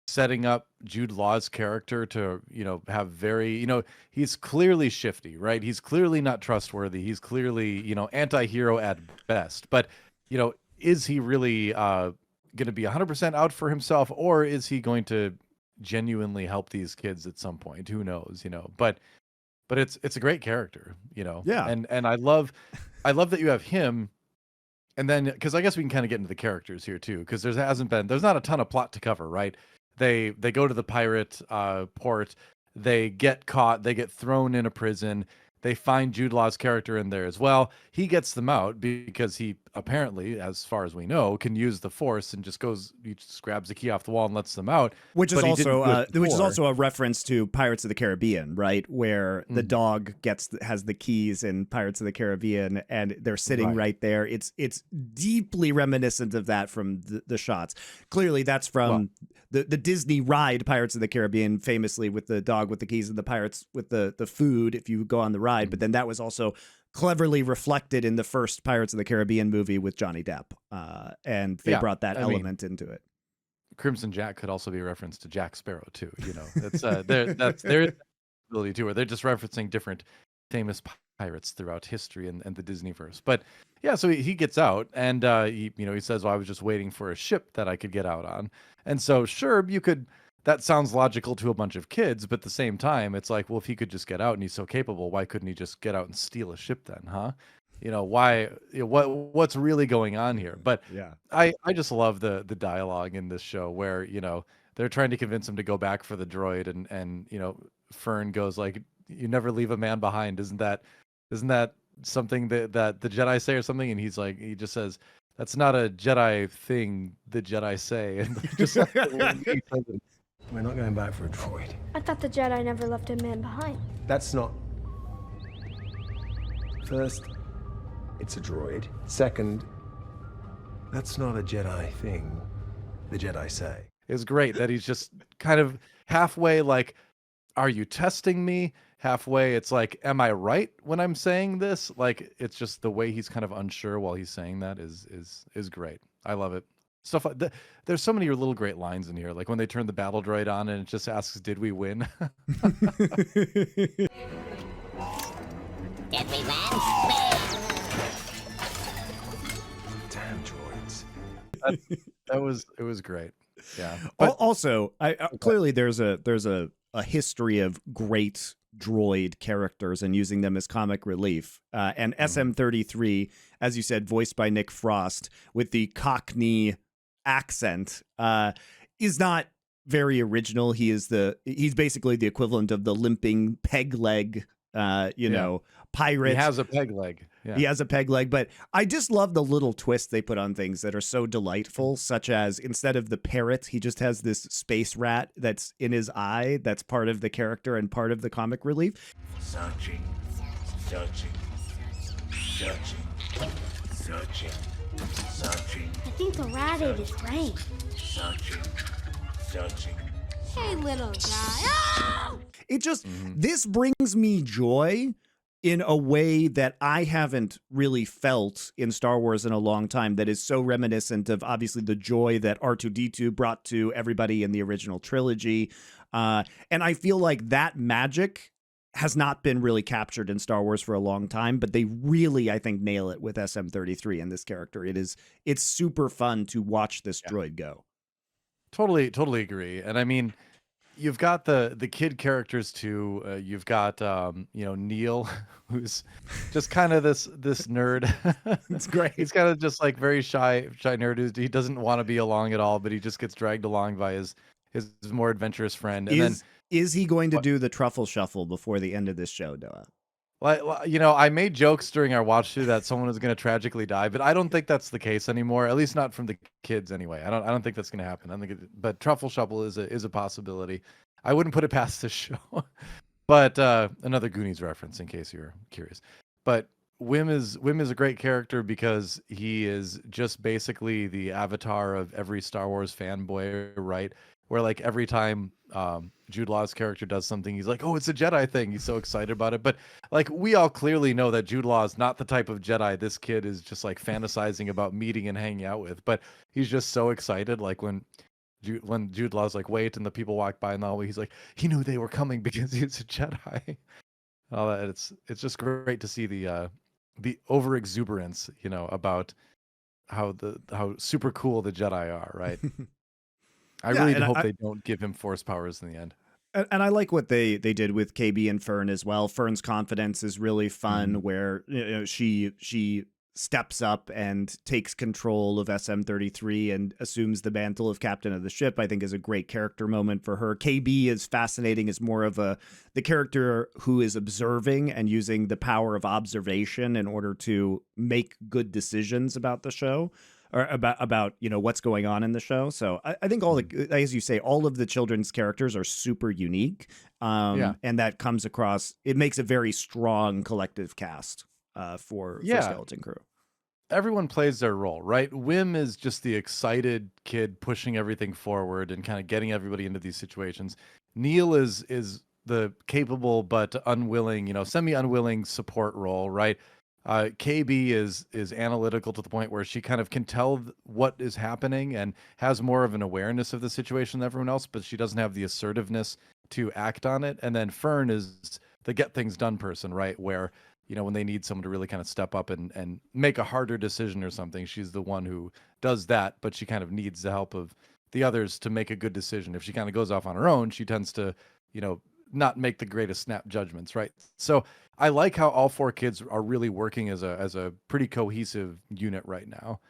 setting up Jude Law's character to, have very, he's clearly shifty, right? He's clearly not trustworthy. He's clearly, anti-hero at best. But, is he really going to be 100% out for himself, or is he going to genuinely help these kids at some point? Who knows, But it's a great character, Yeah. And I love that you have him. And then, because I guess we can kind of get into the characters here too, because there's not a ton of plot to cover, right? They go to the pirate port, they get caught, they get thrown in a prison, they find Jude Law's character in there as well. He gets them out because he apparently, as far as we know, can use the Force and he just grabs the key off the wall and lets them out. Which is also a reference to Pirates of the Caribbean, right? Where the dog has the keys in Pirates of the Caribbean, and they're sitting right there. It's deeply reminiscent of that from the shots. Clearly, that's from the Disney ride Pirates of the Caribbean, famously with the dog with the keys and the pirates with the food. If you go on the ride, but then that was also cleverly reflected in the first Pirates of the Caribbean movie with Johnny Depp, and they brought that element into it. Crimson Jack could also be a reference to Jack Sparrow too. That's their ability too, where they're just referencing different famous pirates throughout history and the Disneyverse. But yeah, so he gets out and he says, "Well, I was just waiting for a ship that I could get out on." And so sure, you could. That sounds logical to a bunch of kids, but at the same time, it's like, well, if he could just get out and he's so capable, why couldn't he just get out and steal a ship then, huh? Why? What's really going on here? But yeah, I just love the dialogue in this show where they're trying to convince him to go back for the droid, and Fern goes like, "You never leave a man behind." Isn't that something that the Jedi say or something? And he just says, "That's not a Jedi thing. The Jedi say." And just we're not going back for a droid. I thought the Jedi never left a man behind. That's not... First, it's a droid. Second, that's not a Jedi thing. The Jedi say. It's great that he's just kind of halfway like, are you testing me? Halfway, it's like, am I right when I'm saying this? Like, it's just the way he's kind of unsure while he's saying that is great. I love it. Stuff like that. There's so many little great lines in here, like when they turn the battle droid on and it just asks, "Did we win?" Did we win? Damn droids. It was great. Yeah. Also, clearly there's a history of great droid characters and using them as comic relief. And SM-33, as you said, voiced by Nick Frost with the Cockney accent, is not very original. He's basically the equivalent of the limping peg leg, pirate. He has a peg leg. Yeah. He has a peg leg, but I just love the little twists they put on things that are so delightful, such as instead of the parrot, he just has this space rat that's in his eye that's part of the character and part of the comic relief. Searching. I think the rat ate his brain. Searching. Hey, little guy. Oh! It just, this brings me joy in a way that I haven't really felt in Star Wars in a long time, that is so reminiscent of obviously the joy that R2-D2 brought to everybody in the original trilogy. And I feel like that magic has not been really captured in Star Wars for a long time, but they really, I think, nail it with SM-33 and this character. It's super fun to watch this droid go. Totally agree. And I mean, you've got the kid characters too. You've got Neil, who's just kind of this nerd. It's great. He's kind of just like very shy nerd. He doesn't want to be along at all, but he just gets dragged along by his more adventurous friend. And is he going to do the truffle shuffle before the end of this show, DoA? Well, I made jokes during our watch through that someone was going to tragically die, but I don't think that's the case anymore. At least not from the kids, anyway. I don't think that's going to happen. But truffle shuffle is a possibility. I wouldn't put it past this show. But another Goonies reference, in case you're curious. But Wim is a great character because he is just basically the avatar of every Star Wars fanboy, right? Where like every time Jude Law's character does something, he's like, "Oh, it's a Jedi thing." He's so excited about it. But like we all clearly know that Jude Law is not the type of Jedi this kid is just like fantasizing about meeting and hanging out with. But he's just so excited, like when Jude Law's like, "Wait," and the people walk by, and all he's like, he knew they were coming because he's a Jedi. All that it's just great to see the over exuberance, about how super cool the Jedi are, right? I really hope they don't give him force powers in the end. And I like what they did with KB and Fern as well. Fern's confidence is really fun, where she steps up and takes control of SM-33 and assumes the mantle of captain of the ship. I think is a great character moment for her. KB is fascinating as more of the character who is observing and using the power of observation in order to make good decisions about the show, or about what's going on in the show. So I think as you say, all of the children's characters are super unique, and that comes across. It makes a very strong collective cast for Skeleton Crew. Everyone plays their role, right? Wim is just the excited kid pushing everything forward and kind of getting everybody into these situations. Neil is the capable but unwilling, semi-unwilling support role, right? KB is analytical to the point where she kind of can tell what is happening and has more of an awareness of the situation than everyone else, but she doesn't have the assertiveness to act on it. And then Fern is the get things done person, right? Where, when they need someone to really kind of step up and make a harder decision or something, she's the one who does that, but she kind of needs the help of the others to make a good decision. If she kind of goes off on her own, she tends to, not make the greatest snap judgments, right? So I like how all four kids are really working as a pretty cohesive unit right now.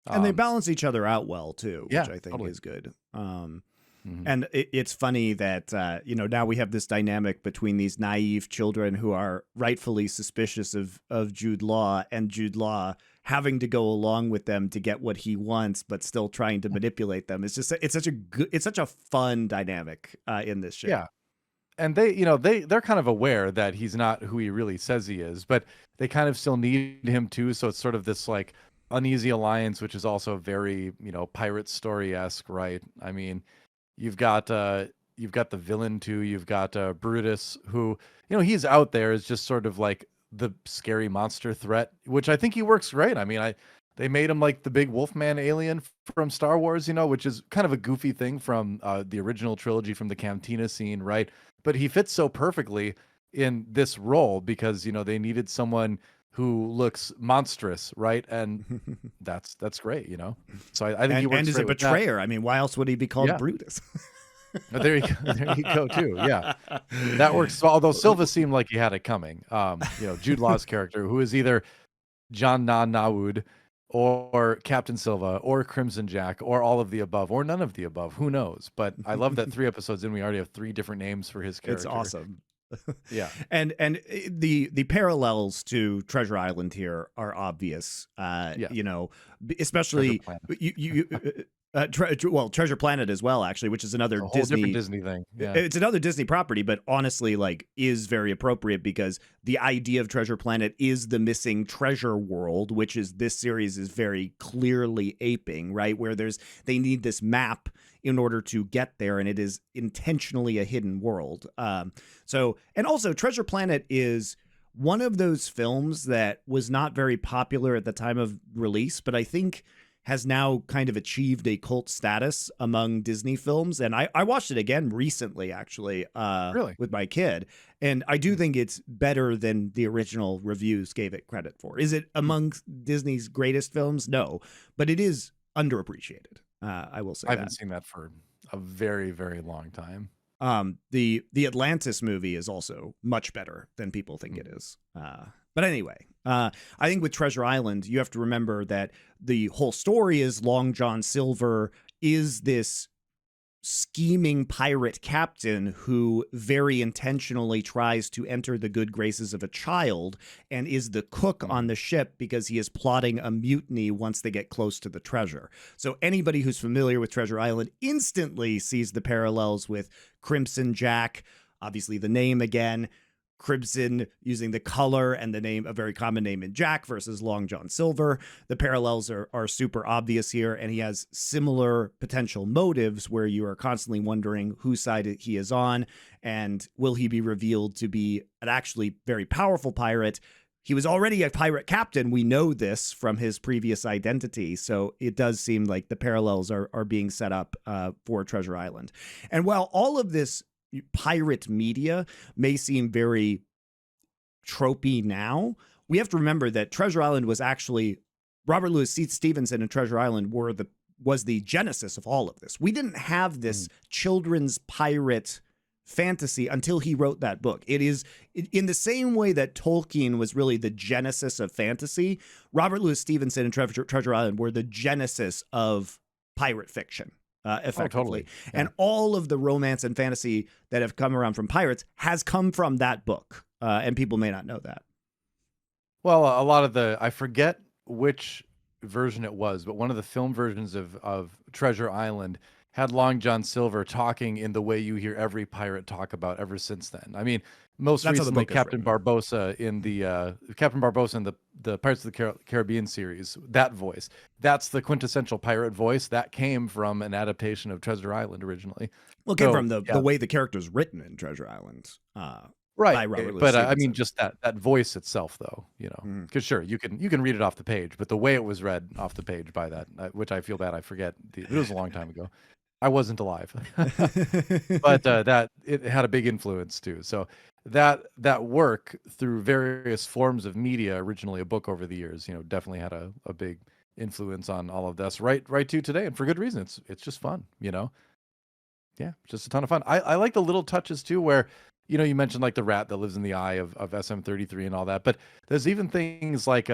And they balance each other out well too, which I think is good. And it's funny that, now we have this dynamic between these naive children who are rightfully suspicious of Jude Law, and Jude Law having to go along with them to get what he wants, but still trying to manipulate them. It's such a fun dynamic in this show. Yeah. And they're kind of aware that he's not who he really says he is, but they kind of still need him too. So it's sort of this like uneasy alliance, which is also very, pirate story-esque, right? I mean, you've got the villain too. You've got Brutus, who, he's out there as just sort of like the scary monster threat, which I think he works great. I mean, they made him like the big Wolfman alien from Star Wars, which is kind of a goofy thing from the original trilogy from the cantina scene, right? But he fits so perfectly in this role because, they needed someone who looks monstrous, right? And that's great, So I think he works. And is a betrayer. I mean, why else would he be called Brutus? There you go too. Yeah, that works. Although Silva seemed like he had it coming. Jude Law's character, who is either John Na Nawud or Captain Silva or Crimson Jack or all of the above or none of the above. Who knows? But I love that 3 episodes in, we already have 3 different names for his character. It's awesome. Yeah. And the parallels to Treasure Island here are obvious. Especially Treasure Planet as well, actually, which is another different Disney thing. Yeah. It's another Disney property, but honestly, is very appropriate because the idea of Treasure Planet is the missing treasure world, which is this series is very clearly aping, right? Where they need this map in order to get there, and it is intentionally a hidden world. And also Treasure Planet is one of those films that was not very popular at the time of release, but I think has now kind of achieved a cult status among Disney films. And I watched it again recently, actually, really? With my kid. And I do think it's better than the original reviews gave it credit for. Is it among Disney's greatest films? No, but it is underappreciated. I will say I haven't seen that for a very, very long time. The Atlantis movie is also much better than people think it is. But anyway, I think with Treasure Island, you have to remember that the whole story is Long John Silver is this scheming pirate captain who very intentionally tries to enter the good graces of a child and is the cook on the ship because he is plotting a mutiny once they get close to the treasure. So anybody who's familiar with Treasure Island instantly sees the parallels with Crimson Jack, obviously the name again, Crimson using the color and the name, a very common name in Jack versus Long John Silver. The parallels are super obvious here, and he has similar potential motives where you are constantly wondering whose side he is on, and will he be revealed to be an actually very powerful pirate. He was already a pirate captain. We know this from his previous identity. So it does seem like the parallels are being set up for Treasure Island. And while all of this pirate media may seem very tropey now, we have to remember that Treasure Island was actually, Robert Louis Stevenson and Treasure Island was the genesis of all of this. We didn't have this children's pirate fantasy until he wrote that book. It is in the same way that Tolkien was really the genesis of fantasy. Robert Louis Stevenson and Treasure Island were the genesis of pirate fiction, effectively. Totally. Yeah. And all of the romance and fantasy that have come around from pirates has come from that book. And people may not know that. Well, a lot of I forget which version it was, but one of the film versions of Treasure Island had Long John Silver talking in the way you hear every pirate talk about ever since then. I mean, most recently Captain Barbossa in the Pirates of the Caribbean series, that voice. That's the quintessential pirate voice. That came from an adaptation of Treasure Island originally. Well, it came from the way the character's written in Treasure Island. Right, by Robert Louis but Stevenson. I mean, just that voice itself, though, you know, because sure, you can read it off the page, but the way it was read off the page by that, which I feel bad, I forget. It was a long time ago. I wasn't alive, but that it had a big influence too. So that work through various forms of media, originally a book over the years, you know, definitely had a big influence on all of this right to today, and for good reason. It's just fun, you know. Yeah, just a ton of fun. I like the little touches too, where, you know, you mentioned like the rat that lives in the eye of SM-33 and all that, but there's even things like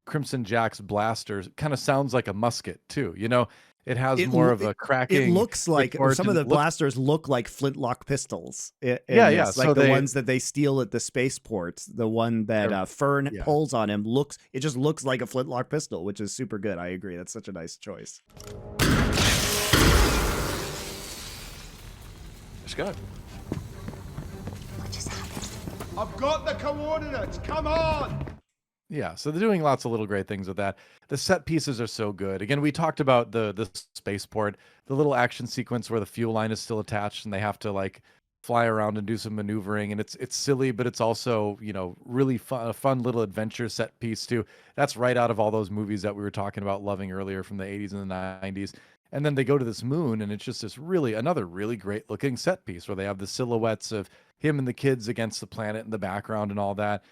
Crimson Jack's blaster kind of sounds like a musket too, you know. It has more of a cracking. It looks like some of the blasters look like flintlock pistols. Like so the ones that they steal at the spaceport. The one that Fern pulls on him it just looks like a flintlock pistol, which is super good. I agree. That's such a nice choice. Let's go. What just happened? I've got the coordinates. Come on. Yeah, so they're doing lots of little great things with that. The set pieces are so good. Again, we talked about the spaceport, the little action sequence where the fuel line is still attached and they have to like fly around and do some maneuvering, and it's silly, but it's also, you know, really fun little adventure set piece too. That's right out of all those movies that we were talking about loving earlier from the 80s and the 90s. And then they go to this moon, and it's just another really great looking set piece where they have the silhouettes of him and the kids against the planet in the background and all that.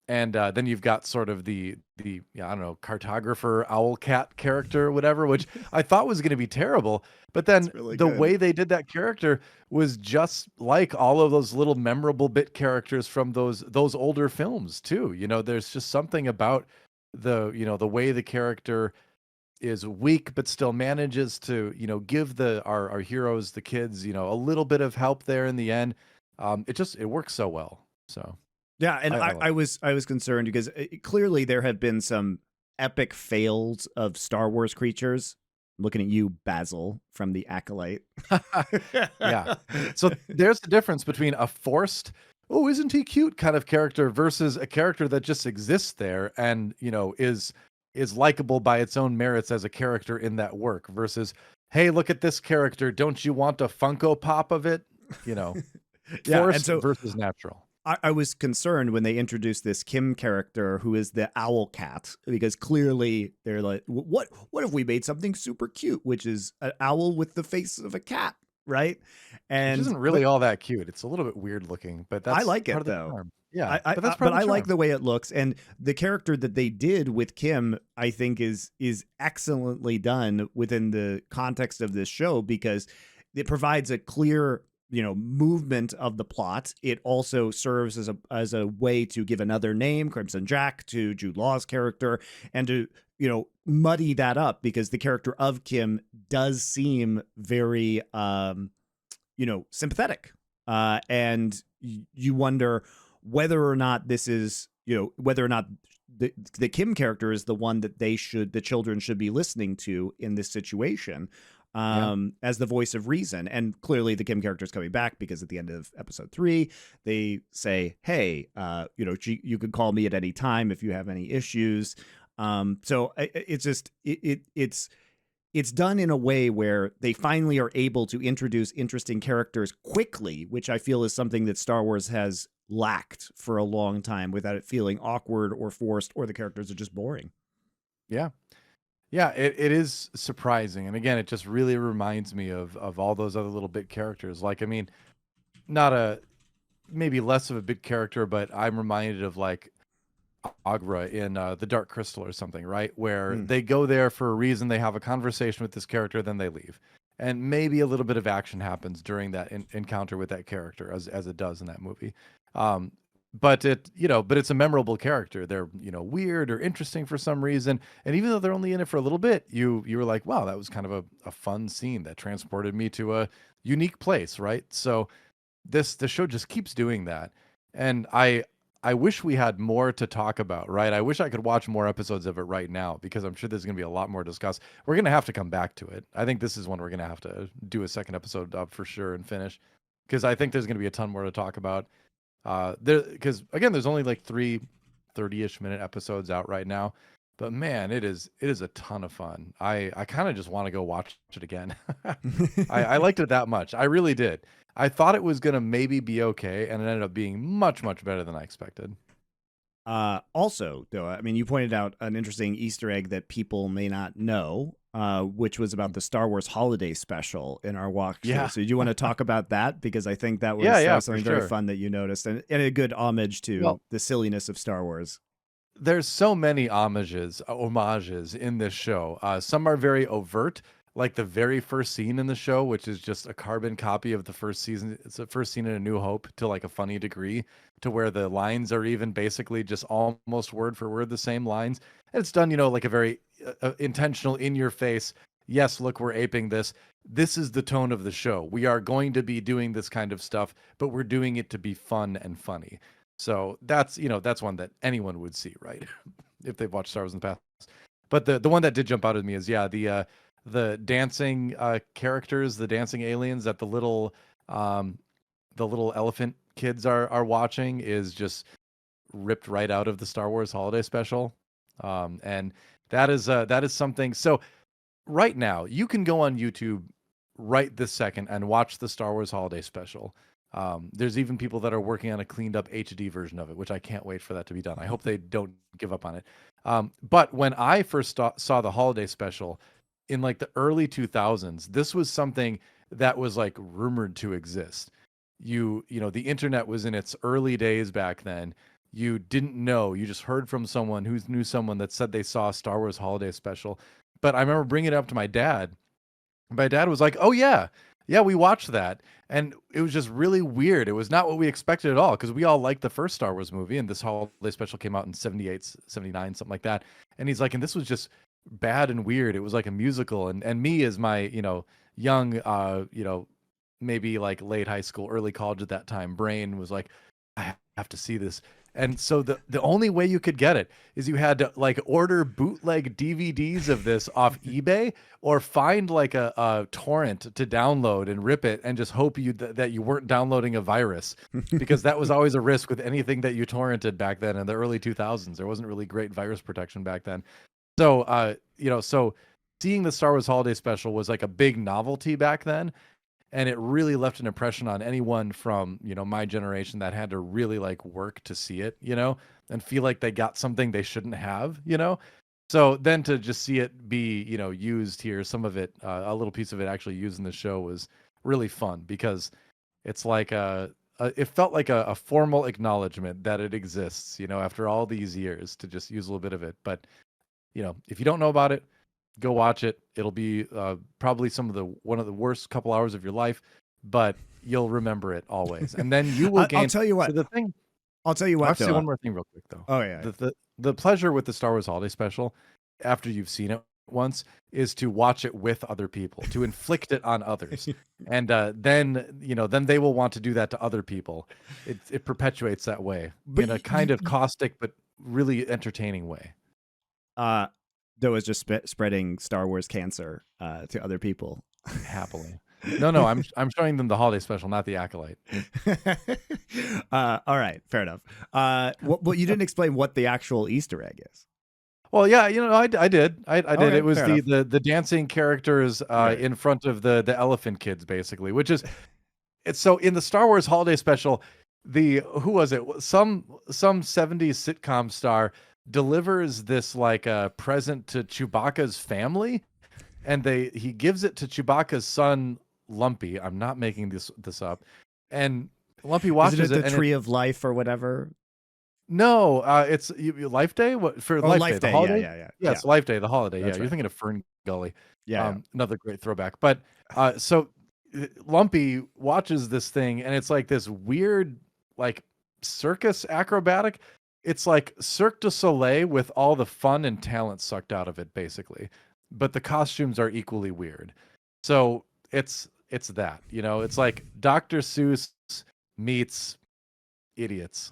And then you've got sort of the I don't know, cartographer owl cat character or whatever, which I thought was going to be terrible. But then really the good. way they did that character was just like all of those little memorable bit characters from those older films too. You know, there's just something about the way the character is weak but still manages to, you know, give our heroes, the kids, you know, a little bit of help there in the end. It works so well. So. Yeah, and I was concerned because clearly there have been some epic fails of Star Wars creatures. I'm looking at you, Basil, from The Acolyte. Yeah. So there's the difference between a forced, oh, isn't he cute kind of character versus a character that just exists there and, you know, is likable by its own merits as a character in that work versus, hey, look at this character. Don't you want a Funko Pop of it? You know, forced versus natural. I was concerned when they introduced this Kh'ymm character who is the owl cat, because clearly they're like, what if we made something super cute, which is an owl with the face of a cat, right? And which isn't really all that cute. It's a little bit weird looking, but that's I like it part of the though. charm. Yeah, but I like the way it looks, and the character that they did with Kh'ymm, I think is excellently done within the context of this show, because it provides a clear, you know, movement of the plot. It also serves as a way to give another name, Crimson Jack, to Jude Law's character, and to, you know, muddy that up, because the character of Kh'ymm does seem very, you know, sympathetic, and you wonder whether or not this is, you know, whether or not the Kh'ymm character is the one that the children should be listening to in this situation. as the voice of reason. And clearly the Kh'ymm character is coming back because at the end of episode 3, they say, hey, you could call me at any time if you have any issues. So it's just, it's done in a way where they finally are able to introduce interesting characters quickly, which I feel is something that Star Wars has lacked for a long time without it feeling awkward or forced, or the characters are just boring. Yeah. Yeah, it is surprising. And again, it just really reminds me of all those other little bit characters. Like, I mean, maybe less of a big character, but I'm reminded of like Agra in The Dark Crystal or something, right? Where they go there for a reason, they have a conversation with this character, then they leave. And maybe a little bit of action happens during that encounter with that character, as it does in that movie. But it's a memorable character. They're, weird or interesting for some reason. And even though they're only in it for a little bit, you were like, wow, that was kind of a fun scene that transported me to a unique place, right? So the show just keeps doing that. And I wish we had more to talk about, right? I wish I could watch more episodes of it right now, because I'm sure there's going to be a lot more to discuss. We're going to have to come back to it. I think this is one we're going to have to do a second episode of for sure and finish, because I think there's going to be a ton more to talk about. Because again, there's only like 3 30-ish minute episodes out right now, but man, it is a ton of fun. I kind of just want to go watch it again. I liked it that much. I really did. I thought it was gonna maybe be okay, and it ended up being much better than I expected. Also, DoA, I mean, you pointed out an interesting Easter egg that people may not know, which was about the Star Wars holiday special in our walk. Yeah. So do you want to talk about that? Because I think that was, something very fun that you noticed, and a good homage to the silliness of Star Wars. There's so many homages in this show. Some are very overt, like the very first scene in the show, which is just a carbon copy of the first season. It's the first scene in A New Hope to like a funny degree, to where the lines are even basically just almost word for word the same lines. And it's done, like a very intentional, in your face. Yes, look, we're aping this. This is the tone of the show. We are going to be doing this kind of stuff, but we're doing it to be fun and funny. So that's one that anyone would see, right? If they've watched Star Wars in the past. But the one that did jump out at me is, the dancing characters, the dancing aliens that the little elephant kids are watching is just ripped right out of the Star Wars holiday special. And that is something. So right now you can go on YouTube right this second and watch the Star Wars holiday special. There's even people that are working on a cleaned up HD version of it, which I can't wait for that to be done. I hope they don't give up on it. But when I first saw the holiday special in like the early 2000s, this was something that was like rumored to exist. The internet was in its early days back then. You didn't know, you just heard from someone who knew someone that said they saw a Star Wars holiday special. But I remember bringing it up to my dad. My dad was like, oh yeah, we watched that. And it was just really weird. It was not what we expected at all, because we all liked the first Star Wars movie, and this holiday special came out in 78, 79, something like that. And he's like, and this was just bad and weird. It was like a musical. And me, as my, young, maybe like late high school, early college at that time, brain was like, I have to see this. And so the only way you could get it is you had to like order bootleg DVDs of this off eBay, or find like a torrent to download and rip it, and just hope that you weren't downloading a virus, because that was always a risk with anything that you torrented back then in the early 2000s. There wasn't really great virus protection back then. So, so seeing the Star Wars holiday special was like a big novelty back then. And it really left an impression on anyone from, my generation that had to really like work to see it, and feel like they got something they shouldn't have, So then to just see it be, used here, some of it, a little piece of it actually used in the show, was really fun, because it's like it felt like a formal acknowledgement that it exists, after all these years, to just use a little bit of it. But, if you don't know about it, go watch it. It'll be probably one of the worst couple hours of your life, but you'll remember it always. And then you will gain. I'll tell you what. So I'll tell you what. I'll say one more thing real quick, though. Oh yeah. The pleasure with the Star Wars holiday special, after you've seen it once, is to watch it with other people, to inflict it on others, and then they will want to do that to other people. It perpetuates that way, in a kind of caustic but really entertaining way. DoA is just spreading Star Wars cancer to other people. happily. No, I'm showing them the holiday special, not the Acolyte. All right, fair enough. Well, you didn't explain what the actual Easter egg is. Well, yeah, I did. I did. Okay, It was fair the dancing characters Right. in front of the elephant kids, basically, which is it's so in the Star Wars holiday special, who was it? Some 70s sitcom star delivers this like a present to Chewbacca's family, and he gives it to Chewbacca's son Lumpy. I'm not making this up. And Lumpy watches Isn't it it. the Tree of Life or whatever? No, it's Life Day. What for Life Day? The holiday? Yeah, it's Life Day, the holiday. That's You're thinking of Fern Gully. Yeah. Another great throwback. But so Lumpy watches this thing, and it's like this weird, like circus acrobatic. It's like Cirque du Soleil with all the fun and talent sucked out of it, basically. But the costumes are equally weird. So it's that, it's like Dr. Seuss meets idiots.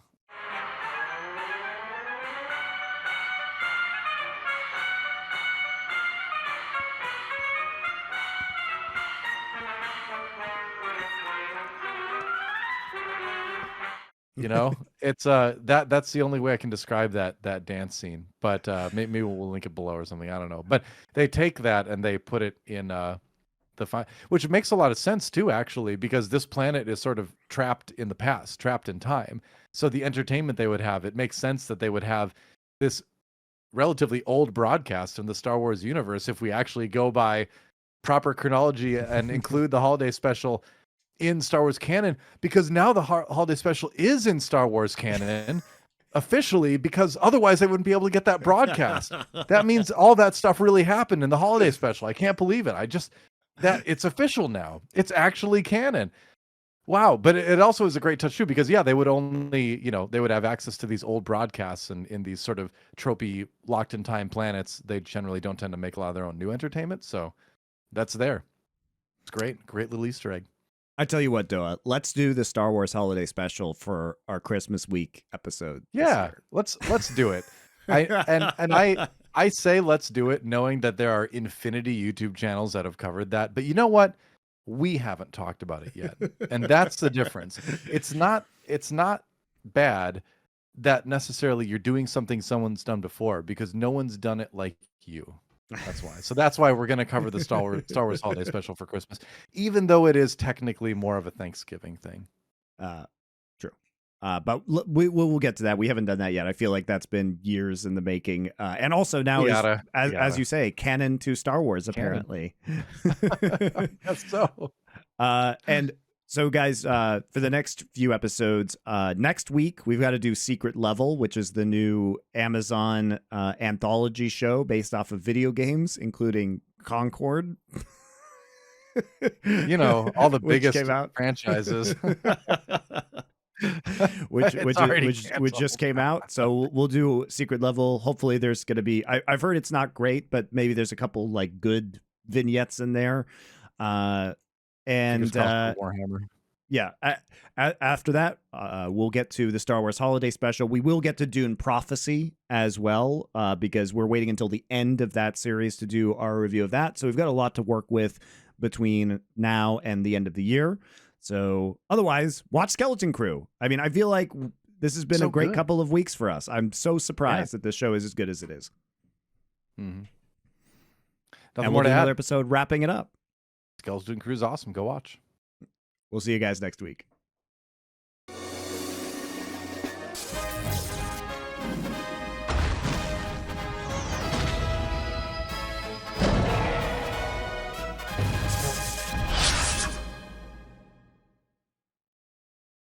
It's that's the only way I can describe that dance scene. But maybe we'll link it below or something. I don't know. But they take that and they put it in which makes a lot of sense too, actually, because this planet is sort of trapped in the past, trapped in time. So the entertainment they would have, it makes sense that they would have this relatively old broadcast in the Star Wars universe if we actually go by proper chronology and include the holiday special in Star Wars canon, because now the holiday special is in Star Wars canon officially, because otherwise they wouldn't be able to get that broadcast. That means all that stuff really happened in the holiday special. I can't believe it. That it's official now. It's actually canon. Wow. But it also is a great touch too, because they would only, they would have access to these old broadcasts, and in these sort of tropey locked in time planets, they generally don't tend to make a lot of their own new entertainment. So that's there. It's great. Great little Easter egg. I tell you what, Doa, let's do the Star Wars holiday special for our Christmas week episode. Yeah, let's do it. I say let's do it, knowing that there are infinity YouTube channels that have covered that. But you know what? We haven't talked about it yet, and that's the difference. It's not bad that necessarily you're doing something someone's done before, because no one's done it like you. That's why. So that's why we're going to cover the Star Wars holiday special for Christmas, even though it is technically more of a Thanksgiving thing. True. But we'll get to that. We haven't done that yet. I feel like that's been years in the making. And also now, as you say, canon to Star Wars, apparently. Yes, so. And so, guys, for the next few episodes, next week, we've got to do Secret Level, which is the new Amazon anthology show based off of video games, including Concord. All the biggest franchises. which just came out. So we'll do Secret Level. Hopefully there's going to be, I've heard it's not great, but maybe there's a couple like good vignettes in there. And Warhammer. Yeah. After that, we'll get to the Star Wars holiday special. We will get to Dune Prophecy as well, because we're waiting until the end of that series to do our review of that. So we've got a lot to work with between now and the end of the year. So otherwise, watch Skeleton Crew. I mean, I feel like this has been a great couple of weeks for us. I'm so surprised that this show is as good as it is. Mm-hmm. And we'll do another episode wrapping it up. Skeleton Crew is awesome. Go watch. We'll see you guys next week.